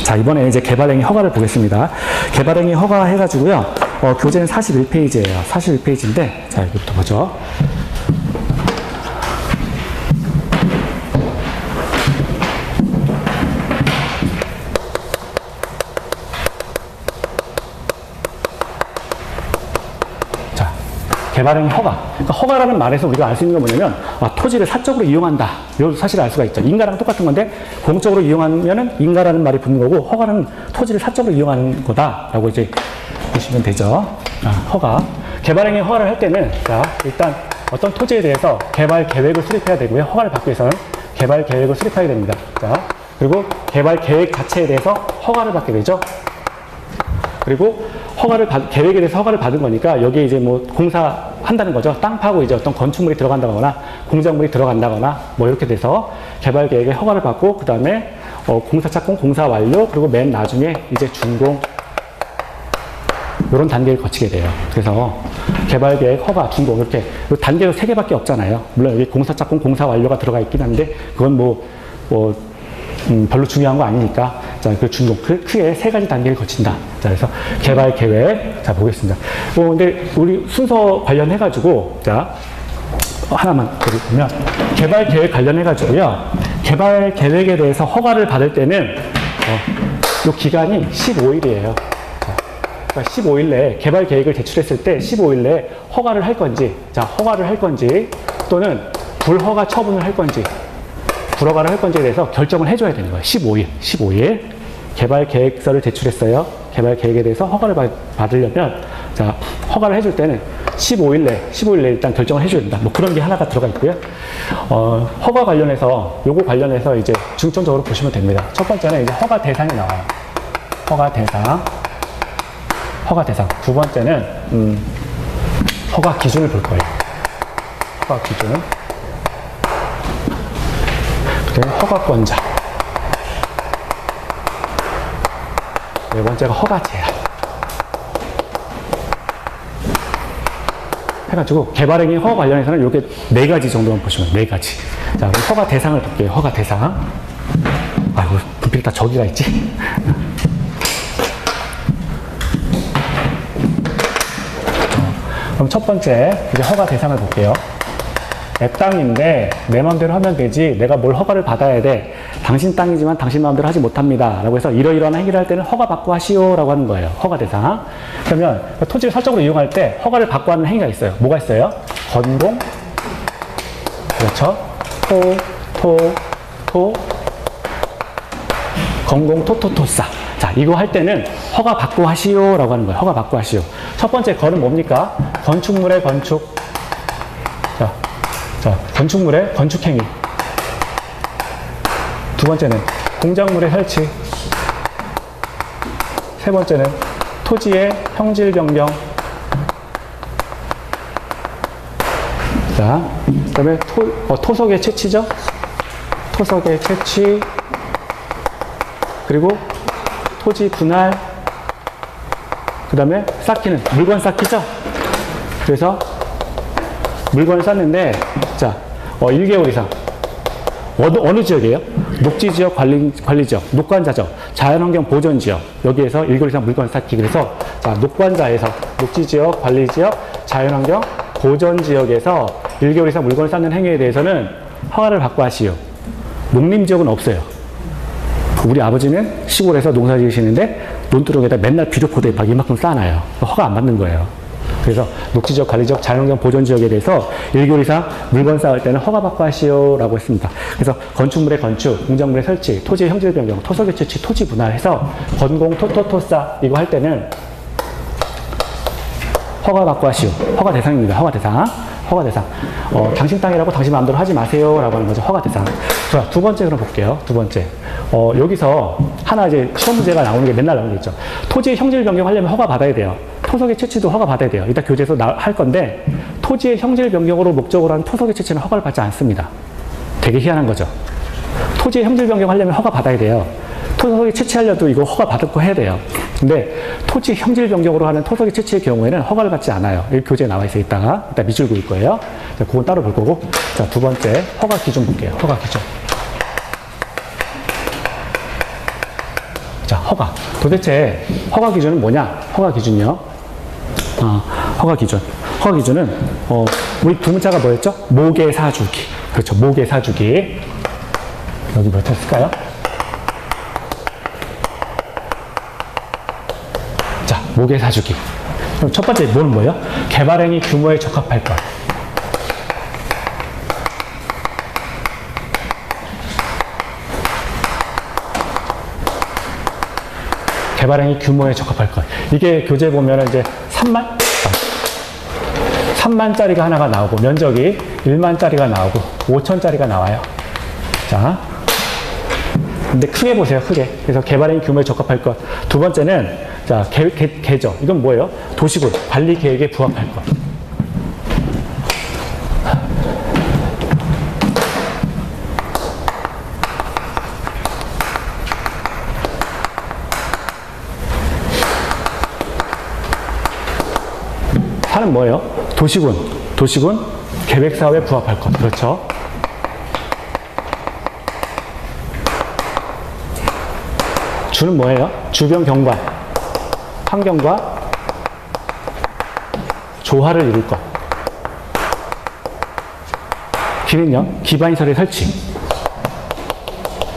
자, 이번에 이제 개발행위 허가를 보겠습니다. 개발행위 허가 해가지고요, 교재는 41페이지예요. 41페이지인데, 자, 여기부터 보죠. 개발행위 허가. 그러니까 허가라는 말에서 우리가 알 수 있는 건 뭐냐면, 토지를 사적으로 이용한다. 이 사실을 알 수가 있죠. 인가랑 똑같은 건데, 공적으로 이용하면은 인가라는 말이 붙는 거고, 허가는 토지를 사적으로 이용하는 거다라고 이제 보시면 되죠. 허가. 개발행위 허가를 할 때는, 자, 일단 어떤 토지에 대해서 개발 계획을 수립해야 되고요. 허가를 받기 위해서는 개발 계획을 수립해야 됩니다. 자, 그리고 개발 계획 자체에 대해서 허가를 받게 되죠. 그리고 계획에 대해서 허가를 받은 거니까 여기에 이제 뭐 공사한다는 거죠. 땅 파고 이제 어떤 건축물이 들어간다거나 공작물이 들어간다거나 뭐 이렇게 돼서 개발 계획에 허가를 받고, 그 다음에 공사 착공, 공사 완료, 그리고 맨 나중에 이제 준공, 이런 단계를 거치게 돼요. 그래서 개발 계획, 허가, 준공 이렇게 단계가 3개밖에 없잖아요. 물론 여기 공사 착공, 공사 완료가 들어가 있긴 한데 그건 별로 중요한 거 아니니까. 자, 그 준공, 크게 3가지 단계를 거친다. 자, 그래서 개발 계획, 자, 보겠습니다. 근데 우리 순서 관련해가지고, 자, 하나만 보면, 개발 계획 관련해가지고요. 개발 계획에 대해서 허가를 받을 때는, 요 기간이 15일이에요. 그러니까 15일 내에 개발 계획을 제출했을 때 15일 내에 허가를 할 건지, 자, 허가를 할 건지, 또는 불허가 처분을 할 건지, 불허가를 할 건지에 대해서 결정을 해줘야 되는 거예요. 15일. 개발 계획서를 제출했어요. 개발 계획에 대해서 허가를 받으려면, 자, 허가를 해줄 때는 15일 내 일단 결정을 해줘야 된다. 뭐 그런 게 하나가 들어가 있고요. 허가 관련해서, 요거 관련해서 이제 중점적으로 보시면 됩니다. 첫 번째는 이제 허가 대상이 나와요. 허가 대상. 두 번째는, 허가 기준을 볼 거예요. 허가 기준. 그다음에 허가권자. 네 번째가 허가 제한. 해가지고 개발행위 허가 관련해서는 이렇게 4가지 정도만 보시면 4가지. 자, 그럼 허가 대상을 볼게요. 허가 대상. 아이고, 분필 다 저기가 있지? 그럼 첫 번째, 이제 허가 대상을 볼게요. 내 땅인데 내 마음대로 하면 되지, 내가 뭘 허가를 받아야 돼, 당신 땅이지만 당신 마음대로 하지 못합니다 라고 해서 이러이러한 행위를 할 때는 허가 받고 하시오 라고 하는 거예요. 허가 대상. 그러면 토지를 사적으로 이용할 때 허가를 받고 하는 행위가 있어요. 뭐가 있어요? 건공, 그렇죠? 건공, 토토토싸. 자, 이거 할 때는 허가 받고 하시오 라고 하는 거예요. 허가 받고 하시오. 첫 번째 건은 뭡니까? 건축물의 건축. 자, 건축물의 건축행위. 두 번째는 공작물의 설치. 세 번째는 토지의 형질 변경. 자, 그 다음에 토석의 채취죠. 토석의 채취. 그리고 토지 분할. 그 다음에 쌓기는 물건 쌓기죠. 그래서 물건을 쌓는데, 자, 1개월 이상. 어느 지역이에요? 녹지지역, 관리지역, 녹관자죠. 자연환경 보존지역. 여기에서 1개월 이상 물건 쌓기. 그래서, 자, 녹관자에서, 녹지지역, 관리지역, 자연환경 보존지역에서 1개월 이상 물건을 쌓는 행위에 대해서는 허가를 받고 하시오. 농림지역은 없어요. 우리 아버지는 시골에서 농사 지으시는데 논두렁에다 맨날 비료포대 막 이만큼 쌓아놔요. 허가 안 받는 거예요. 그래서 녹지지역, 관리지역, 자연환경 보존지역에 대해서 1개월 이상 물건 쌓을 때는 허가 받고 하시오 라고 했습니다. 그래서 건축물의 건축, 공작물의 설치, 토지의 형질 변경, 토석의 채취, 토지 분할해서 건공, 토토토싸 이거 할 때는 허가 받고 하시오. 허가 대상입니다. 허가 대상. 허가 대상. 당신 땅이라고 당신 마음대로 하지 마세요 라고 하는 거죠. 허가 대상. 자, 두 번째 그럼 볼게요. 두 번째. 여기서 하나 이제 시험 문제가 나오는 게 맨날 나오는 게 있죠. 토지의 형질 변경하려면 허가 받아야 돼요. 토석의 채취도 허가 받아야 돼요. 이따 교재에서 할 건데, 토지의 형질 변경으로 목적으로 한 토석의 채취는 허가를 받지 않습니다. 되게 희한한 거죠. 토지의 형질 변경하려면 허가 받아야 돼요. 토석의 채취하려도 이거 허가 받고 해야 돼요. 근데 토지 형질 변경으로 하는 토석의 채취의 경우에는 허가를 받지 않아요. 여기 교재에 나와 있어요. 이따 밑줄 그을 거예요. 자, 그건 따로 볼 거고. 자, 두 번째 허가 기준 볼게요. 허가 기준. 자, 허가. 도대체 허가 기준은 뭐냐? 허가 기준이요. 허가 기준. 허가 기준은 우리 두 문자가 뭐였죠? 모계 사주기. 그렇죠. 모계 사주기. 여기 몇 했을까요? 자, 모계 사주기. 그럼 첫 번째 뭐는 뭐예요? 개발행위 규모에 적합할 것. 개발행위 규모에 적합할 것. 이게 교재 보면 이제 3만짜리가 하나가 나오고, 면적이 1만짜리가 나오고, 5천짜리가 나와요. 자. 근데 크게 보세요, 크게. 그래서 개발행위 규모에 적합할 것. 두 번째는, 자, 계저. 이건 뭐예요? 도시군, 관리 계획에 부합할 것. 사는 뭐예요? 도시군 계획사업에 부합할 것. 그렇죠? 주는 뭐예요? 주변 경관, 환경과 조화를 이룰 것. 기는요? 기반시설의 설치.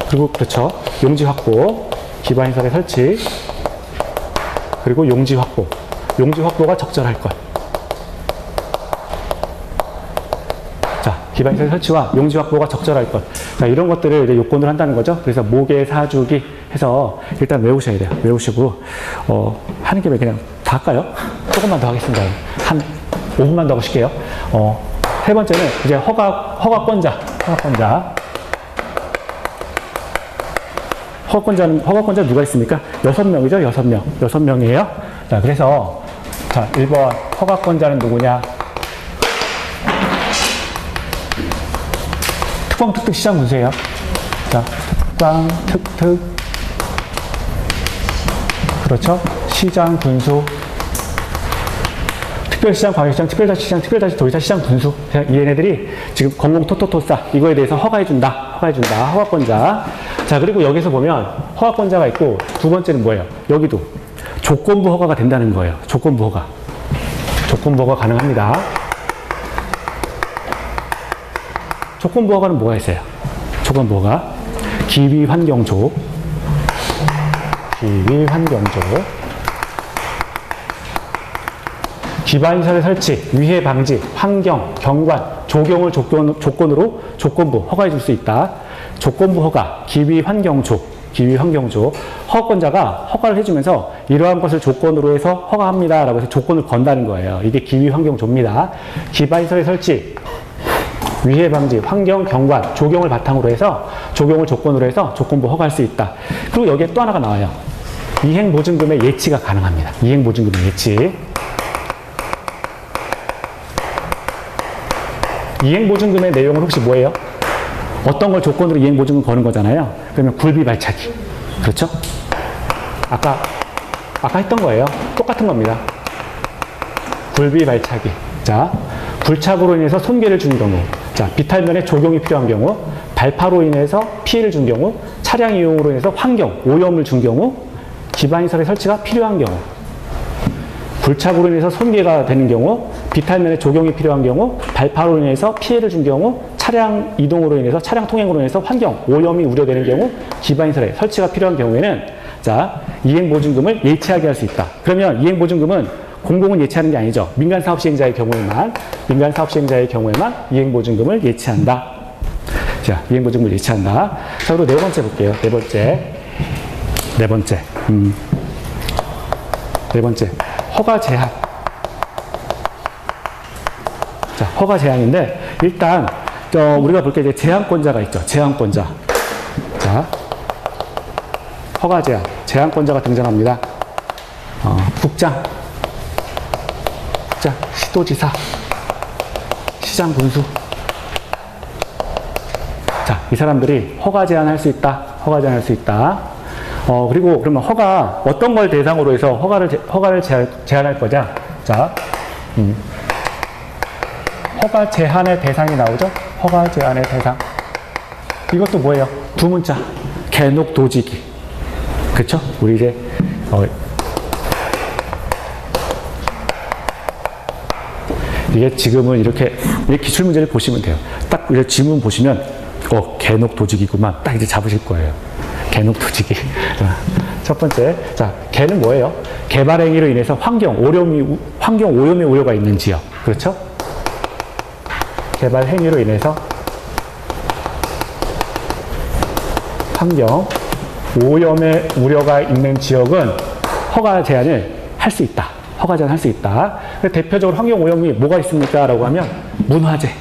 그리고 그렇죠? 용지 확보, 기반시설의 설치, 그리고 용지 확보. 용지 확보가 적절할 것. 자, 기반시설 설치와 용지 확보가 적절할 것. 자, 이런 것들을 이제 요건을 한다는 거죠. 그래서 모계 사주기 해서 일단 외우셔야 돼요. 외우시고, 하는 김에 그냥 다 할까요? 조금만 더 하겠습니다. 한 5분만 더 하실게요. 세 번째는 이제 허가권자. 허가권자 누가 있습니까? 6명이죠, 6명. 6명이에요. 자, 그래서, 자, 1번 허가권자는 누구냐? 특광, 특특, 시장 분수예요. 자, 특광, 특특. 그렇죠? 시장 분수. 특별시장, 광역시장, 특별자치시장, 특별자치도지사, 시장 분수. 얘네들이 지금 공공토토토싸 이거에 대해서 허가해준다. 허가권자. 자, 그리고 여기서 보면 허가권자가 있고 두 번째는 뭐예요? 여기도 조건부 허가가 된다는 거예요. 조건부 허가 가능합니다. 조건부 허가는 뭐가 있어요? 조건부 허가. 기비환경조. 기반시설의 설치, 위해 방지, 환경, 경관, 조경을 조건으로 조건부 허가해 줄 수 있다. 조건부 허가, 기비환경조. 허가권자가 허가를 해주면서 이러한 것을 조건으로 해서 허가합니다. 라고 해서 조건을 건다는 거예요. 이게 기비환경조입니다. 기반시설의 설치, 위해 방지, 환경, 경관, 조경을 바탕으로 해서 조경을 조건으로 해서 조건부 허가할 수 있다. 그리고 여기에 또 하나가 나와요. 이행보증금의 예치가 가능합니다. 이행보증금의 예치. 이행보증금의 내용은 혹시 뭐예요? 어떤 걸 조건으로 이행보증금 거는 거잖아요. 그러면 굴비발차기. 그렇죠? 아까 했던 거예요. 똑같은 겁니다. 굴비발차기. 자, 굴착으로 인해서 손괴를 준 경우, 자, 비탈면에 조경이 필요한 경우, 발파로 인해서 피해를 준 경우, 차량 이용으로 인해서 환경, 오염을 준 경우, 기반시설의 설치가 필요한 경우, 굴착으로 인해서 손괴가 되는 경우, 비탈면에 조경이 필요한 경우, 발파로 인해서 피해를 준 경우, 차량 이동으로 인해서, 차량 통행으로 인해서 환경, 오염이 우려되는 경우, 기반시설의 설치가 필요한 경우에는, 자, 이행보증금을 예치하게 할 수 있다. 그러면 이행보증금은 공공은 예치하는 게 아니죠. 민간사업시행자의 경우에만 이행보증금을 예치한다. 자, 이행보증금을 예치한다. 자, 그리고 네 번째 볼게요. 네 번째. 허가 제한. 자, 허가 제한인데, 일단, 우리가 볼 게 이제 제한권자가 있죠. 제한권자. 자, 허가 제한. 제한권자가 등장합니다. 국장. 자, 시도지사, 시장 분수. 자, 이 사람들이 허가 제한할 수 있다. 그리고 그러면 어떤 걸 대상으로 해서 허가를 제한할 거냐? 자, 허가 제한의 대상이 나오죠? 허가 제한의 대상. 이것도 뭐예요? 두 문자. 개녹도지기. 그쵸? 우리 이제, 이게 지금은 이렇게 기출문제를 보시면 돼요. 딱 이렇게 지문 보시면, 개녹도지기구만. 딱 이제 잡으실 거예요. 개눅투지기. 첫 번째. 자, 개는 뭐예요? 개발 행위로 인해서 환경 오염의 우려가 있는 지역. 그렇죠? 개발 행위로 인해서 환경 오염의 우려가 있는 지역은 허가 제한을 할 수 있다. 허가 제한할 수 있다. 대표적으로 환경 오염이 뭐가 있습니까? 라고 하면 문화재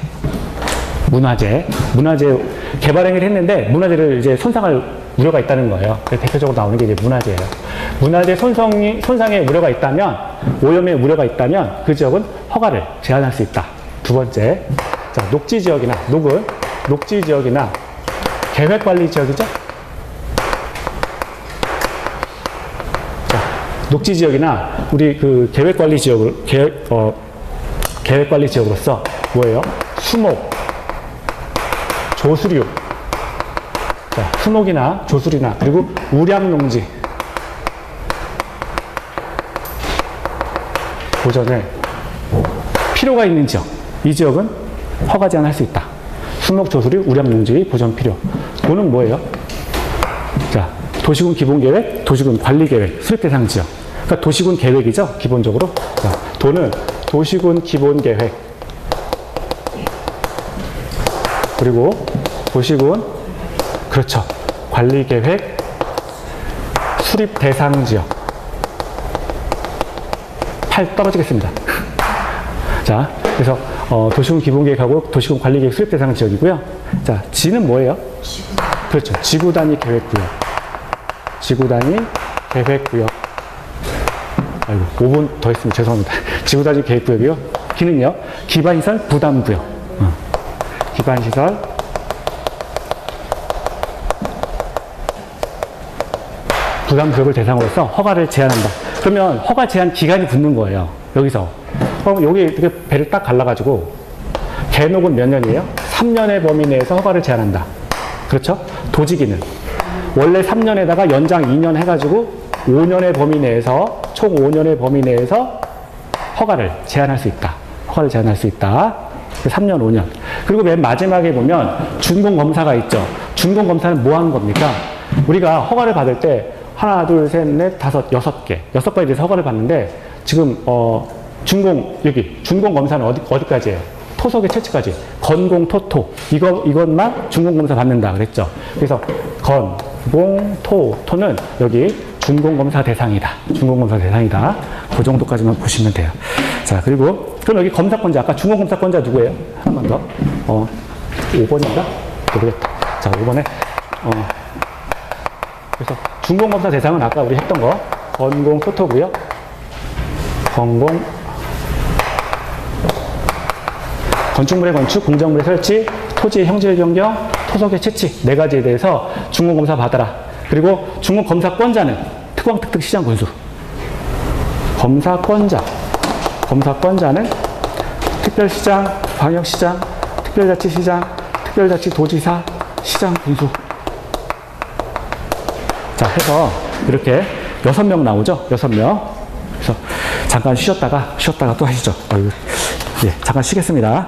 개발 행위를 했는데 문화재를 이제 손상할 우려가 있다는 거예요. 대표적으로 나오는 게 이제 문화재예요. 문화재 손상의 우려가 있다면, 오염의 우려가 있다면 그 지역은 허가를 제한할 수 있다. 두 번째, 자, 녹지 지역이나 계획관리 지역이죠. 자, 녹지 지역이나 우리 그 계획관리 지역으로서 뭐예요? 수목, 조수류, 자, 수목이나 조수류나 그리고 우량농지 보전을 필요가 있는 지역, 이 지역은 허가 제한할 수 있다. 수목, 조수류, 우량농지 보전 필요. 도는 뭐예요? 자, 도시군 기본계획, 도시군 관리계획, 수립대상 지역. 그러니까 도시군 계획이죠, 기본적으로. 자, 도는 도시군 기본계획, 그리고 도시군, 그렇죠, 관리계획, 수립대상 지역. 팔 떨어지겠습니다. 자, 그래서 도시군 기본계획하고 도시군 관리계획 수립대상 지역이고요. 자, 지는 뭐예요? 그렇죠, 지구단위 계획구역. 지구단위 계획구역. 아이고, 5분 더 했으면 죄송합니다. 지구단위 계획구역이요. 기는요, 기반시설 부담구역. 기반시설 부담구역을 대상으로서 허가를 제한한다. 그러면 허가 제한 기간이 붙는 거예요. 여기서. 그럼 여기 이렇게 배를 딱 갈라가지고 개녹은 몇 년이에요? 3년의 범위 내에서 허가를 제한한다. 그렇죠? 도지기는 원래 3년에다가 연장 2년 해가지고 5년의 범위 내에서, 총 5년의 범위 내에서 허가를 제한할 수 있다. 허가를 제한할 수 있다. 3년, 5년. 그리고 맨 마지막에 보면 준공검사가 있죠. 준공검사는 뭐 하는 겁니까? 우리가 허가를 받을 때 하나, 둘, 셋, 넷, 다섯, 6개. 6번에 대해서 허가를 받는데 지금 준공검사는 어디까지예요? 토속의 채취까지. 건공, 토토. 이것만 준공검사 받는다 그랬죠. 그래서 토는 여기 준공검사 대상이다. 준공검사 대상이다. 그 정도까지만 보시면 돼요. 자, 그리고 그럼 여기 검사권자, 아까 준공검사권자 누구예요? 하나만 더. 5번인가? 모르겠다. 자, 5번에 그래서 준공검사 대상은 아까 우리 했던 거 건공, 토토고요. 건축물의 건축, 공작물의 설치, 토지의 형질 변경, 토속의 채취 4가지에 대해서 준공검사 받아라. 그리고 준공검사권자는 특광특특 시장 군수. 검사권자는 특별시장, 광역시장, 특별자치시장, 특별자치도지사, 시장 군수. 자, 해서 이렇게 6명 나오죠? 6명. 그래서 잠깐 쉬었다가 또 하시죠. 예, 잠깐 쉬겠습니다.